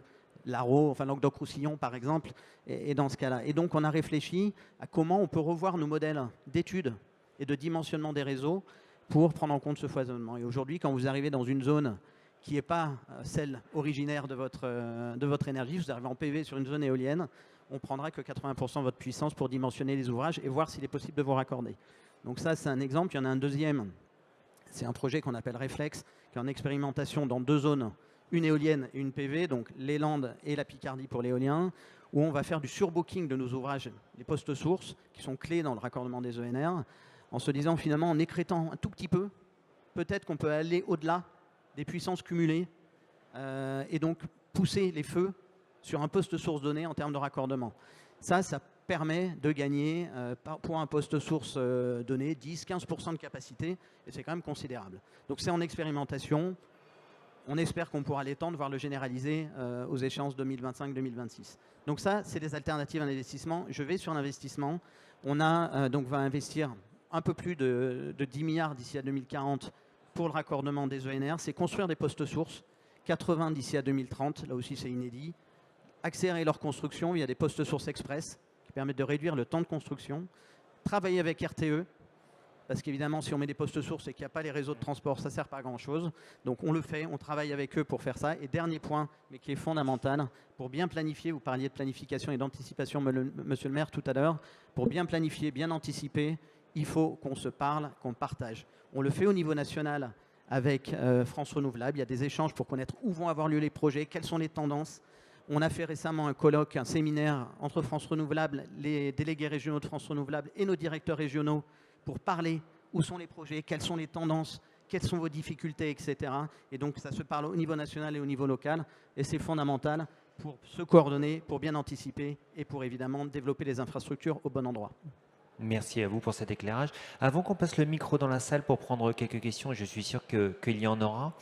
L'Aro, enfin Languedoc-Roussillon par exemple, est dans ce cas-là. Et donc on a réfléchi à comment on peut revoir nos modèles d'études et de dimensionnement des réseaux pour prendre en compte ce foisonnement. Et aujourd'hui, quand vous arrivez dans une zone qui n'est pas celle originaire de votre énergie, vous arrivez en PV sur une zone éolienne, on prendra que 80% de votre puissance pour dimensionner les ouvrages et voir s'il est possible de vous raccorder. Donc ça, c'est un exemple. Il y en a un deuxième. C'est un projet qu'on appelle Reflex, qui est en expérimentation dans 2 zones, une éolienne et une PV, donc les Landes et la Picardie pour l'éolien, où on va faire du surbooking de nos ouvrages, les postes sources, qui sont clés dans le raccordement des ENR, en se disant finalement, en écrêtant un tout petit peu, peut-être qu'on peut aller au-delà des puissances cumulées et donc pousser les feux sur un poste source donné en termes de raccordement. Ça permet de gagner pour un poste source donné 10-15% de capacité, et c'est quand même considérable. Donc c'est en expérimentation. On espère qu'on pourra l'étendre, voire le généraliser aux échéances 2025-2026. Donc ça, c'est des alternatives à l'investissement. Je vais sur l'investissement. On a donc va investir un peu plus de 10 milliards d'ici à 2040 pour le raccordement des ENR. C'est construire des postes sources, 80 d'ici à 2030. Là aussi, c'est inédit. Accélérer leur construction via des postes sources express qui permettent de réduire le temps de construction. Travailler avec RTE. Parce qu'évidemment, si on met des postes sources et qu'il n'y a pas les réseaux de transport, ça ne sert pas à grand-chose. Donc on le fait, on travaille avec eux pour faire ça. Et dernier point, mais qui est fondamental, pour bien planifier, vous parliez de planification et d'anticipation, monsieur le maire, tout à l'heure, pour bien planifier, bien anticiper, il faut qu'on se parle, qu'on partage. On le fait au niveau national avec France Renouvelable. Il y a des échanges pour connaître où vont avoir lieu les projets, quelles sont les tendances. On a fait récemment un colloque, un séminaire entre France Renouvelable, les délégués régionaux de France Renouvelable et nos directeurs régionaux pour parler où sont les projets, quelles sont les tendances, quelles sont vos difficultés, etc. Et donc ça se parle au niveau national et au niveau local, et c'est fondamental pour se coordonner, pour bien anticiper et pour évidemment développer les infrastructures au bon endroit. Merci à vous pour cet éclairage. Avant qu'on passe le micro dans la salle pour prendre quelques questions, et je suis sûr qu'il y en aura,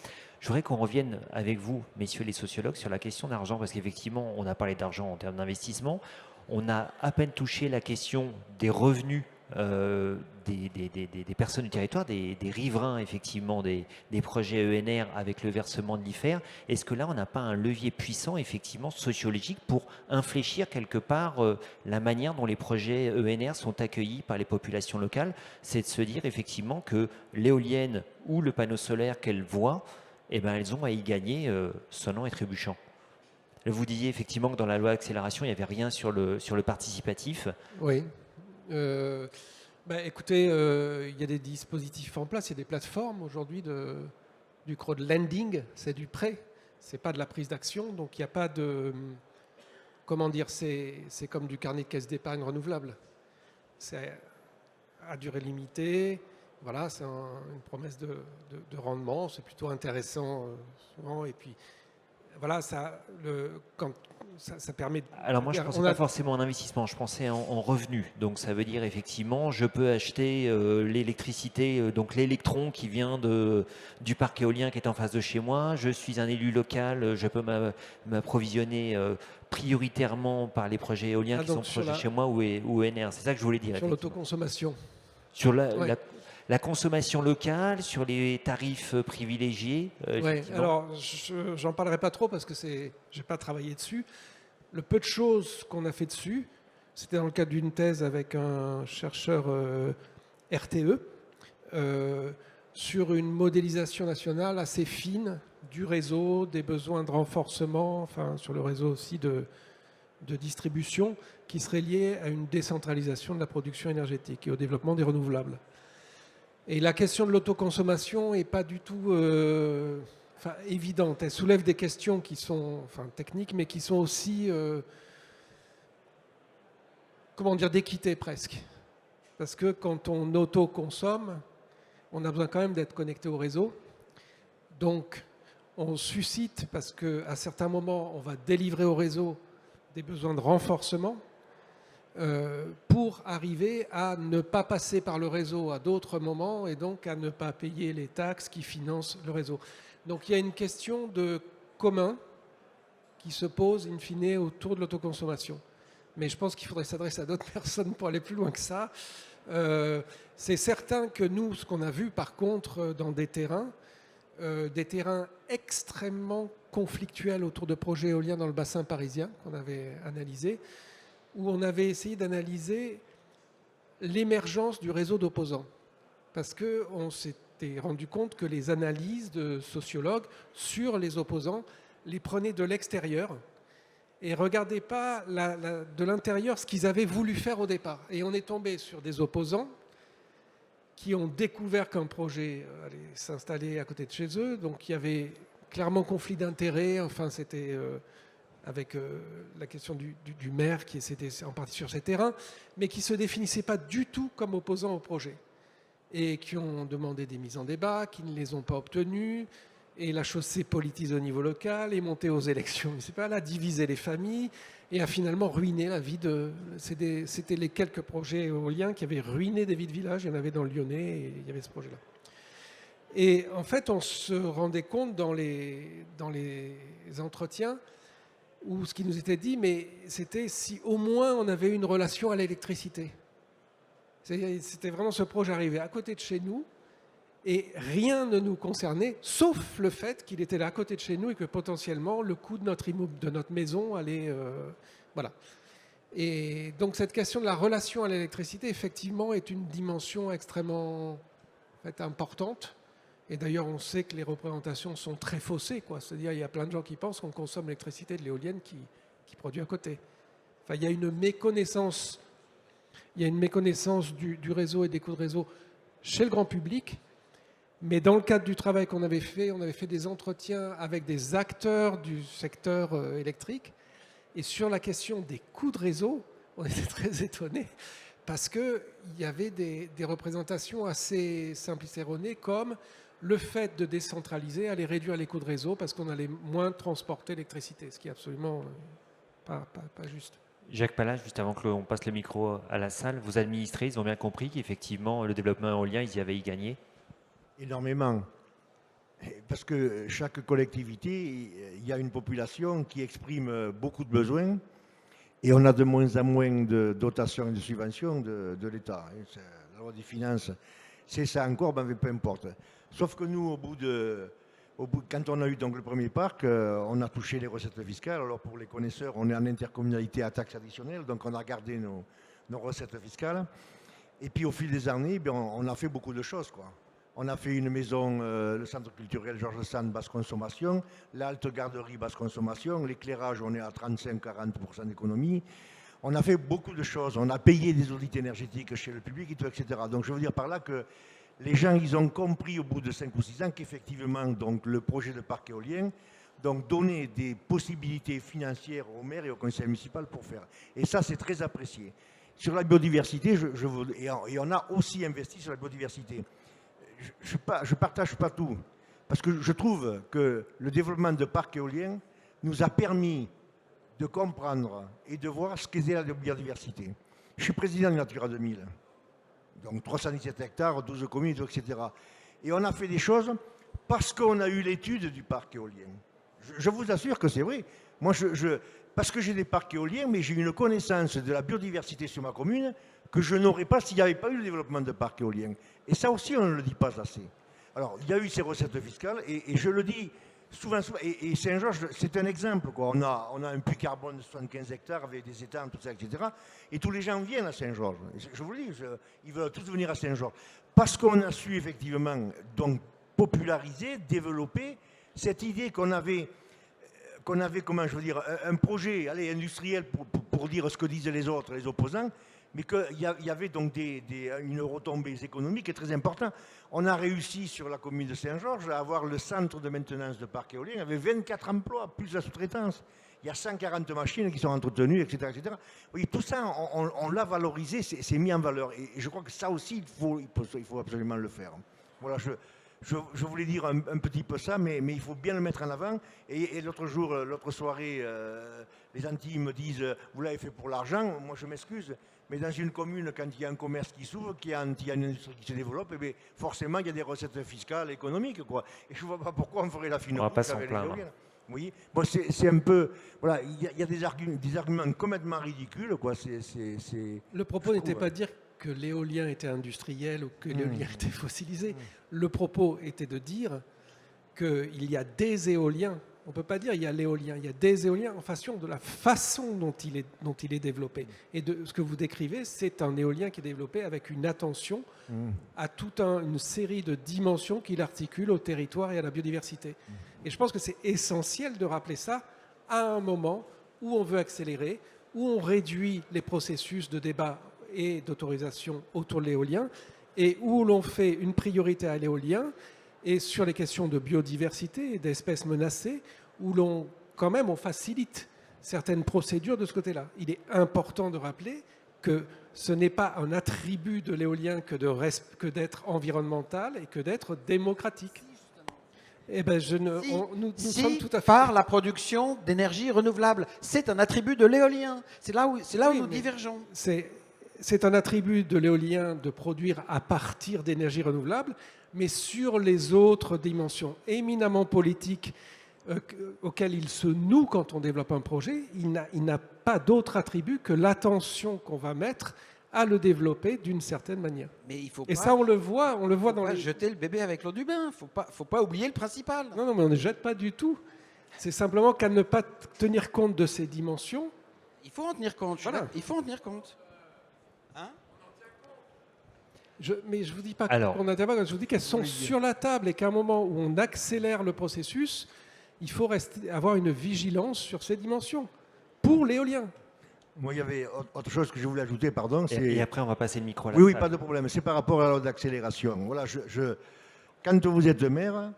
je voudrais qu'on revienne avec vous, messieurs les sociologues, sur la question d'argent, parce qu'effectivement, on a parlé d'argent en termes d'investissement. On a à peine touché la question des revenus des personnes du territoire, des riverains effectivement des projets ENR avec le versement de l'IFER. Est-ce que là, on n'a pas un levier puissant effectivement sociologique pour infléchir quelque part la manière dont les projets ENR sont accueillis par les populations locales? C'est de se dire effectivement que l'éolienne ou le panneau solaire qu'elles voient, eh ben, elles ont à y gagner sonnant et trébuchant. Vous disiez effectivement que dans la loi d'accélération, il n'y avait rien sur le participatif. Oui. Écoutez, il y a des dispositifs en place, il y a des plateformes aujourd'hui du crowdlending, c'est du prêt, c'est pas de la prise d'action, donc il n'y a pas de... Comment dire, c'est comme du carnet de caisse d'épargne renouvelable. C'est à durée limitée, voilà, c'est une promesse de rendement, c'est plutôt intéressant souvent, et puis voilà, ça permet... Alors moi, je ne pensais pas forcément en investissement, je pensais en revenus. Donc ça veut dire effectivement, je peux acheter l'électricité, donc l'électron qui vient du parc éolien qui est en face de chez moi. Je suis un élu local, je peux m'approvisionner prioritairement par les projets éoliens qui sont proches de chez moi ou ENR. C'est ça que je voulais dire. Sur l'autoconsommation. Sur la consommation locale, sur les tarifs privilégiés. Oui, alors j'en parlerai pas trop parce que j'ai pas travaillé dessus. Le peu de choses qu'on a fait dessus, c'était dans le cadre d'une thèse avec un chercheur RTE sur une modélisation nationale assez fine du réseau, des besoins de renforcement, enfin sur le réseau aussi de distribution, qui serait lié à une décentralisation de la production énergétique et au développement des renouvelables. Et la question de l'autoconsommation n'est pas du tout évidente. Elle soulève des questions qui sont techniques, mais qui sont aussi, comment dire, d'équité presque. Parce que quand on autoconsomme, on a besoin quand même d'être connecté au réseau. Donc, on suscite, parce qu'à certains moments, on va délivrer au réseau des besoins de renforcement, pour arriver à ne pas passer par le réseau à d'autres moments et donc à ne pas payer les taxes qui financent le réseau. Donc il y a une question de commun qui se pose in fine autour de l'autoconsommation. Mais je pense qu'il faudrait s'adresser à d'autres personnes pour aller plus loin que ça. C'est certain que nous, ce qu'on a vu par contre dans des terrains extrêmement conflictuels autour de projets éoliens dans le bassin parisien qu'on avait analysé, où on avait essayé d'analyser l'émergence du réseau d'opposants. Parce qu'on s'était rendu compte que les analyses de sociologues sur les opposants les prenaient de l'extérieur et ne regardaient pas de l'intérieur ce qu'ils avaient voulu faire au départ. Et on est tombé sur des opposants qui ont découvert qu'un projet allait s'installer à côté de chez eux. Donc il y avait clairement conflit d'intérêts, enfin c'était... avec la question du maire qui était en partie sur ces terrains, mais qui ne se définissaient pas du tout comme opposants au projet et qui ont demandé des mises en débat, qui ne les ont pas obtenues, et la chose s'est politisée au niveau local, est montée aux élections municipales, a divisé les familles et a finalement ruiné la vie de... C'était les quelques projets éoliens qui avaient ruiné des vies de village, il y en avait dans le Lyonnais et il y avait ce projet-là. Et en fait, on se rendait compte dans les entretiens où ce qui nous était dit, mais c'était si au moins on avait une relation à l'électricité. C'était vraiment ce projet arrivé à côté de chez nous et rien ne nous concernait, sauf le fait qu'il était là à côté de chez nous et que potentiellement le coût de notre immeuble, de notre maison allait... voilà. Et donc cette question de la relation à l'électricité, effectivement, est une dimension extrêmement importante. Et d'ailleurs, on sait que les représentations sont très faussées, quoi. C'est-à-dire, il y a plein de gens qui pensent qu'on consomme l'électricité de l'éolienne qui produit à côté. Enfin, il y a une méconnaissance, du réseau et des coûts de réseau chez le grand public. Mais dans le cadre du travail qu'on avait fait, on avait fait des entretiens avec des acteurs du secteur électrique. Et sur la question des coûts de réseau, on était très étonnés parce qu'il y avait des représentations assez simplistes erronées comme... le fait de décentraliser allait réduire les coûts de réseau parce qu'on allait moins transporter l'électricité, ce qui est absolument pas juste. Jacques Pallas, juste avant que l'on passe le micro à la salle, vos administrés, ils ont bien compris qu'effectivement, le développement éolien, ils y avaient y gagné? Énormément. Parce que chaque collectivité, il y a une population qui exprime beaucoup de besoins Et on a de moins en moins de dotations et de subventions de l'État. La loi des finances, c'est ça encore, ben, peu importe. Sauf que nous, quand on a eu donc le premier parc, on a touché les recettes fiscales. Alors pour les connaisseurs, on est en intercommunalité à taxe additionnelle, donc on a gardé nos recettes fiscales. Et puis au fil des années, bien, on a fait beaucoup de choses, quoi. On a fait une maison, le centre culturel Georges Sand, basse consommation, l'Halte Garderie, basse consommation, l'éclairage, on est à 35-40% d'économie. On a fait beaucoup de choses, on a payé des audits énergétiques chez le public, et tout, etc. Donc je veux dire par là que les gens, ils ont compris au bout de 5 ou 6 ans qu'effectivement, donc, le projet de parc éolien donc, donnait des possibilités financières aux maires et au conseil municipal pour faire. Et ça, c'est très apprécié. Sur la biodiversité, et on a aussi investi sur la biodiversité. Je ne partage pas tout, parce que je trouve que le développement de parcs éoliens nous a permis de comprendre et de voir ce qu'est la biodiversité. Je suis président de Natura 2000, donc 317 hectares, 12 communes, etc. Et on a fait des choses parce qu'on a eu l'étude du parc éolien. Je vous assure que c'est vrai. Moi, parce que j'ai des parcs éoliens, mais j'ai une connaissance de la biodiversité sur ma commune que je n'aurais pas s'il n'y avait pas eu le développement de parcs éoliens. Et ça aussi, on ne le dit pas assez. Alors, il y a eu ces recettes fiscales, et je le dis souvent, et Saint-Georges, c'est un exemple, quoi. On a un puits carbone de 75 hectares avec des étangs, tout ça, etc. Et tous les gens viennent à Saint-Georges. Je vous le dis, ils veulent tous venir à Saint-Georges. Parce qu'on a su, effectivement, donc, populariser, développer cette idée qu'on avait, comment je veux dire, un projet industriel pour dire ce que disent les autres, les opposants, mais qu'il y avait donc une retombée économique très importante. On a réussi sur la commune de Saint-Georges à avoir le centre de maintenance de parcs éoliens avec 24 emplois, plus la sous-traitance. Il y a 140 machines qui sont entretenues, etc. etc. Oui, tout ça, on l'a valorisé, c'est mis en valeur. Et je crois que ça aussi, il faut absolument le faire. Voilà, je voulais dire un petit peu ça, mais il faut bien le mettre en avant. Et l'autre soirée, les Antilles me disent « vous l'avez fait pour l'argent ». Moi, je m'excuse, mais dans une commune, quand il y a un commerce qui s'ouvre, qu'il y a une industrie qui se développe, bien, forcément, il y a des recettes fiscales, économiques, quoi. Et je ne vois pas pourquoi on ferait la fine route avec les éoliennes. Oui, bon, c'est un peu... Voilà, il y a des arguments complètement ridicules, quoi. Le propos n'était pas de dire que l'éolien était industriel ou que l'éolien était fossilisé. Le propos était de dire qu'il y a des éoliens. On ne peut pas dire il y a l'éolien, il y a des éoliens en fonction de la façon dont il est développé. Et de ce que vous décrivez, c'est un éolien qui est développé avec une attention à toute une série de dimensions qu'il articule au territoire et à la biodiversité. Et je pense que c'est essentiel de rappeler ça à un moment où on veut accélérer, où on réduit les processus de débat et d'autorisation autour de l'éolien, et où l'on fait une priorité à l'éolien, et sur les questions de biodiversité et d'espèces menacées, où on facilite certaines procédures de ce côté-là. Il est important de rappeler que ce n'est pas un attribut de l'éolien que d'être environnemental et que d'être démocratique. Eh ben, nous sommes tout à fait... Par la production d'énergie renouvelable. C'est un attribut de l'éolien. C'est là où nous divergeons. C'est un attribut de l'éolien de produire à partir d'énergie renouvelable, mais sur les autres dimensions éminemment politiques auxquelles il se noue quand on développe un projet, il n'a pas d'autre attribut que l'attention qu'on va mettre à le développer d'une certaine manière. Mais il faut et ça, on le voit dans les... jeter le bébé avec l'eau du bain. Faut pas oublier le principal. Non, mais on ne jette pas du tout. C'est simplement qu'à ne pas tenir compte de ces dimensions. Il faut en tenir compte. Voilà. Il faut en tenir compte. Hein? Mais je ne vous dis pas qu'on intervient, je vous dis qu'elles sont sur la table et qu'à un moment où on accélère le processus, il faut avoir une vigilance sur ces dimensions pour l'éolien. Moi, il y avait autre chose que je voulais ajouter, pardon. Et après, on va passer le micro à la Oui, salle. pas de problème. C'est par rapport à la loi d'accélération. Voilà, quand vous êtes maire,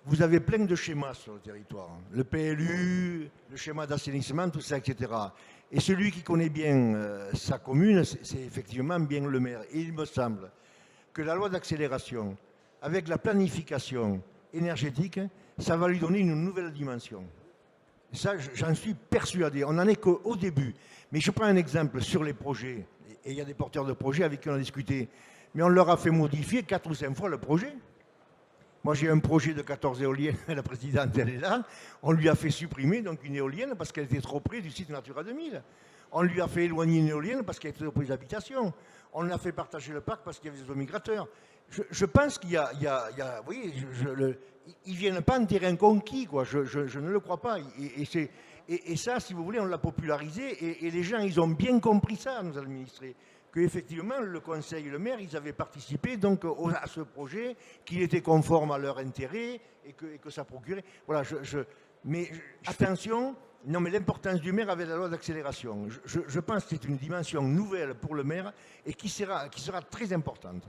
vous avez plein de schémas sur le territoire. Le PLU, le schéma d'assainissement, tout ça, etc. Et celui qui connaît bien sa commune, c'est effectivement bien le maire. Et il me semble que la loi d'accélération, avec la planification énergétique, ça va lui donner une nouvelle dimension. Ça, j'en suis persuadé. On n'en est qu'au début. Mais je prends un exemple sur les projets. Et il y a des porteurs de projets avec qui on a discuté. Mais on leur a fait modifier 4 ou 5 fois le projet. Moi, j'ai un projet de 14 éoliennes. La présidente, elle est là. On lui a fait supprimer donc une éolienne parce qu'elle était trop près du site Natura 2000. On lui a fait éloigner une éolienne parce qu'elle était opposée aux habitations. On lui a fait partager le parc parce qu'il y avait des eaux migrateurs. Je pense qu'il y a oui, ils ne viennent pas en terrain conquis, quoi. Je ne le crois pas. Et ça, si vous voulez, on l'a popularisé et les gens, ils ont bien compris ça, nos administrés, qu'effectivement, le conseil et le maire, ils avaient participé donc à ce projet, qu'il était conforme à leur intérêt et que ça procurait. Voilà, attention, non, mais l'importance du maire avec la loi d'accélération, je pense que c'est une dimension nouvelle pour le maire et qui sera très importante.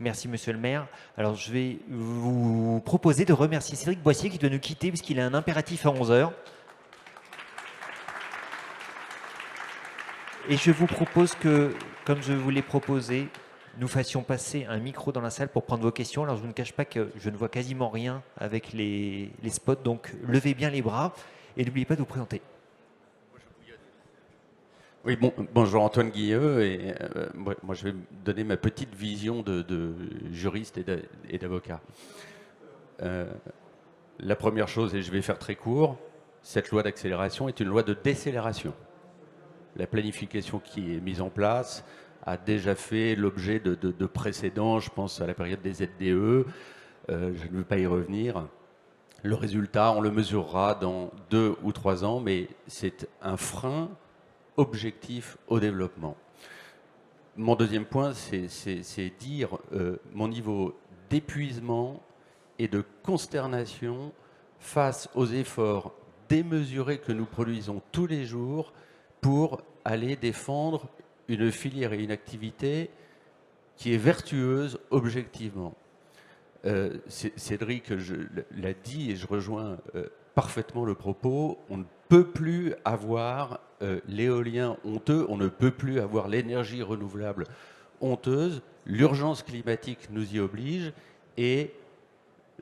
Merci, monsieur le maire. Alors, je vais vous proposer de remercier Cédric Boissier qui doit nous quitter puisqu'il a un impératif à 11 h. Et je vous propose que, comme je vous l'ai proposé, nous fassions passer un micro dans la salle pour prendre vos questions. Alors, je vous ne cache pas que je ne vois quasiment rien avec les spots, donc levez bien les bras et n'oubliez pas de vous présenter. Oui, bonjour Antoine Guilleux, et moi je vais donner ma petite vision de juriste et d'avocat. La première chose, et je vais faire très court, cette loi d'accélération est une loi de décélération. La planification qui est mise en place a déjà fait l'objet de précédents, je pense à la période des ZDE, je ne veux pas y revenir. Le résultat, on le mesurera dans 2 ou 3 ans, mais c'est un frein objectif au développement. Mon deuxième point, c'est dire mon niveau d'épuisement et de consternation face aux efforts démesurés que nous produisons tous les jours pour aller défendre une filière et une activité qui est vertueuse objectivement. Cédric l'a dit et je rejoins parfaitement le propos, on ne peut plus avoir l'éolien honteux, on ne peut plus avoir l'énergie renouvelable honteuse, l'urgence climatique nous y oblige et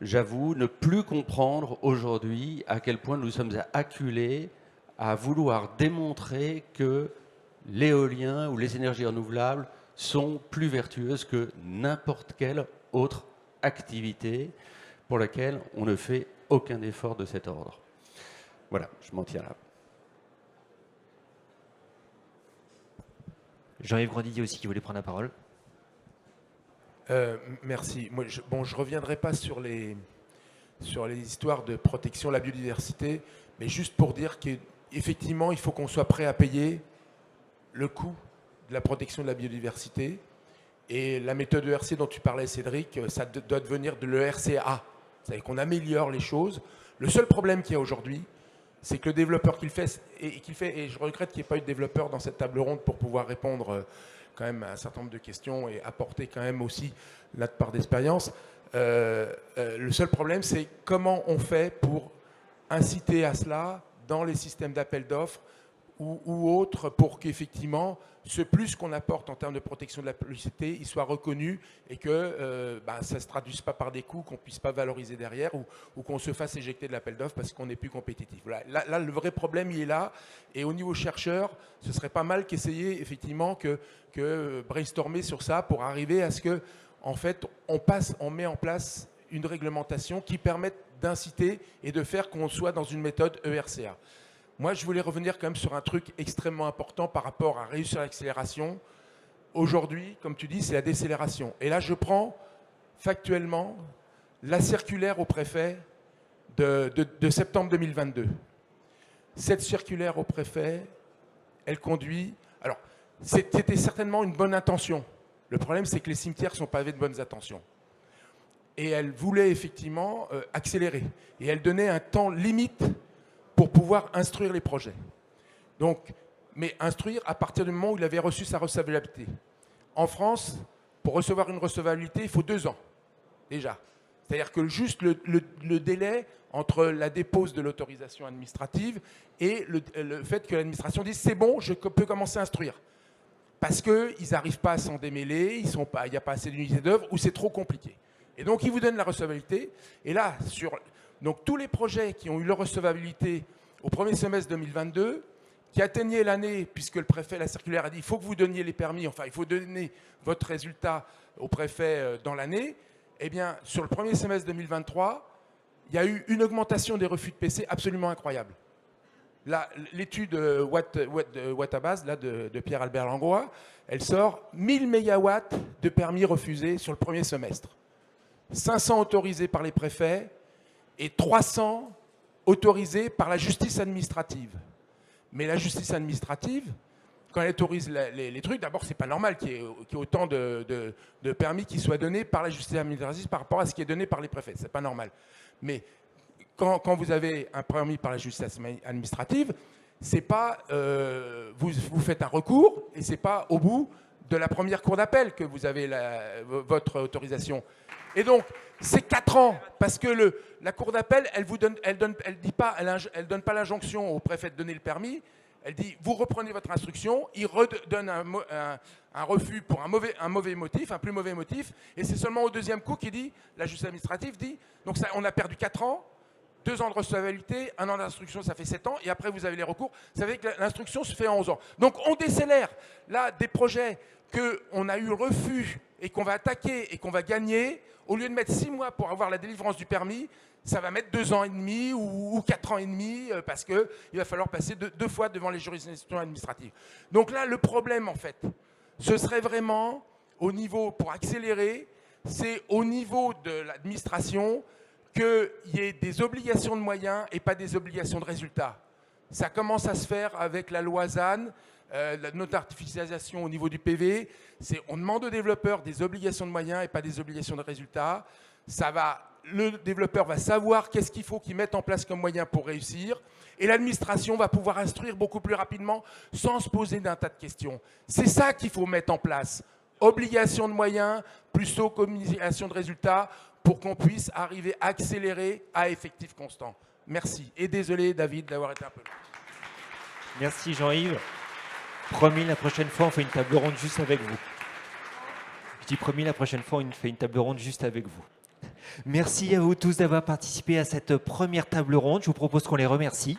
j'avoue ne plus comprendre aujourd'hui à quel point nous sommes acculés à vouloir démontrer que l'éolien ou les énergies renouvelables sont plus vertueuses que n'importe quelle autre activité pour laquelle on ne fait aucun effort de cet ordre. Voilà, je m'en tiens là. Jean-Yves Grandidier aussi qui voulait prendre la parole. Merci. Moi, je ne reviendrai pas sur les histoires de protection de la biodiversité, mais juste pour dire qu'effectivement, il faut qu'on soit prêt à payer le coût de la protection de la biodiversité. Et la méthode ERC dont tu parlais, Cédric, ça doit devenir de l'ERCA. C'est-à-dire qu'on améliore les choses. Le seul problème qu'il y a aujourd'hui, c'est que le développeur et je regrette qu'il n'y ait pas eu de développeur dans cette table ronde pour pouvoir répondre quand même à un certain nombre de questions et apporter quand même aussi notre part d'expérience. Le seul problème, c'est comment on fait pour inciter à cela dans les systèmes d'appel d'offres ou autres pour qu'effectivement, ce plus qu'on apporte en termes de protection de la publicité, il soit reconnu et que ça ne se traduise pas par des coûts qu'on ne puisse pas valoriser derrière ou qu'on se fasse éjecter de l'appel d'offres parce qu'on n'est plus compétitif. Voilà. Là, le vrai problème, il est là. Et au niveau chercheur, ce serait pas mal qu'essayer effectivement que brainstormer sur ça pour arriver à ce que, en fait, on met en place une réglementation qui permette d'inciter et de faire qu'on soit dans une méthode ERCA. Moi, je voulais revenir quand même sur un truc extrêmement important par rapport à réussir l'accélération. Aujourd'hui, comme tu dis, c'est la décélération. Et là, je prends factuellement la circulaire au préfet de septembre 2022. Cette circulaire au préfet, elle conduit... Alors, c'était certainement une bonne intention. Le problème, c'est que les cimetières sont pavés de bonnes intentions. Et elle voulait effectivement accélérer. Et elle donnait un temps limite pour pouvoir instruire les projets. Donc, mais instruire à partir du moment où il avait reçu sa recevabilité. En France, pour recevoir une recevabilité, il faut 2 ans, déjà. C'est-à-dire que juste le délai entre la dépose de l'autorisation administrative et le fait que l'administration dise « c'est bon, je peux commencer à instruire ». Parce qu'ils n'arrivent pas à s'en démêler, il n'y a pas assez d'unités d'œuvre ou c'est trop compliqué. Et donc, ils vous donnent la recevabilité. Et là, donc tous les projets qui ont eu leur recevabilité au premier semestre 2022, qui atteignaient l'année, puisque le préfet, la circulaire a dit il faut que vous donniez les permis, enfin il faut donner votre résultat au préfet dans l'année, eh bien sur le premier semestre 2023, il y a eu une augmentation des refus de PC absolument incroyable. l'étude Wattabase là, de Pierre-Albert Langlois, elle sort 1000 mégawatts de permis refusés sur le premier semestre. 500 autorisés par les préfets et 300 autorisés par la justice administrative. Mais la justice administrative, quand elle autorise les trucs, d'abord, c'est pas normal qu'il y ait autant de permis qui soient donnés par la justice administrative par rapport à ce qui est donné par les préfets. C'est pas normal. Mais quand vous avez un permis par la justice administrative, c'est pas vous faites un recours et c'est pas au bout de la première cour d'appel que vous avez votre autorisation. Et donc c'est 4 ans parce que la cour d'appel, elle donne pas l'injonction au préfet de donner le permis. Elle dit vous reprenez votre instruction, il redonne un refus pour un mauvais motif, un plus mauvais motif, et c'est seulement au deuxième coup qu'il dit, la justice administrative dit, donc ça, on a perdu 4 ans. 2 ans de recevabilité, 1 an d'instruction, ça fait 7 ans, et après vous avez les recours. Vous savez que l'instruction se fait en 11 ans. Donc on décélère. Là, des projets qu'on a eu le refus et qu'on va attaquer et qu'on va gagner, au lieu de mettre 6 mois pour avoir la délivrance du permis, ça va mettre 2 ans et demi ou 4 ans et demi, parce qu'il va falloir passer 2 fois devant les juridictions administratives. Donc là, le problème, en fait, ce serait vraiment, au niveau, pour accélérer, c'est au niveau de l'administration, qu'il y ait des obligations de moyens et pas des obligations de résultats. Ça commence à se faire avec la loi ZAN, la note-artificialisation au niveau du PV. On demande aux développeurs des obligations de moyens et pas des obligations de résultats. Le développeur va savoir qu'est-ce qu'il faut qu'il mette en place comme moyen pour réussir. Et l'administration va pouvoir instruire beaucoup plus rapidement sans se poser d'un tas de questions. C'est ça qu'il faut mettre en place. Obligation de moyens plus obligation de résultats, pour qu'on puisse arriver à accélérer à effectif constant. Merci. Et désolé, David, d'avoir été un peu long. Merci Jean-Yves. Promis, la prochaine fois, on fait une table ronde juste avec vous. Je dis promis, la prochaine fois, on fait une table ronde juste avec vous. Merci à vous tous d'avoir participé à cette première table ronde. Je vous propose qu'on les remercie.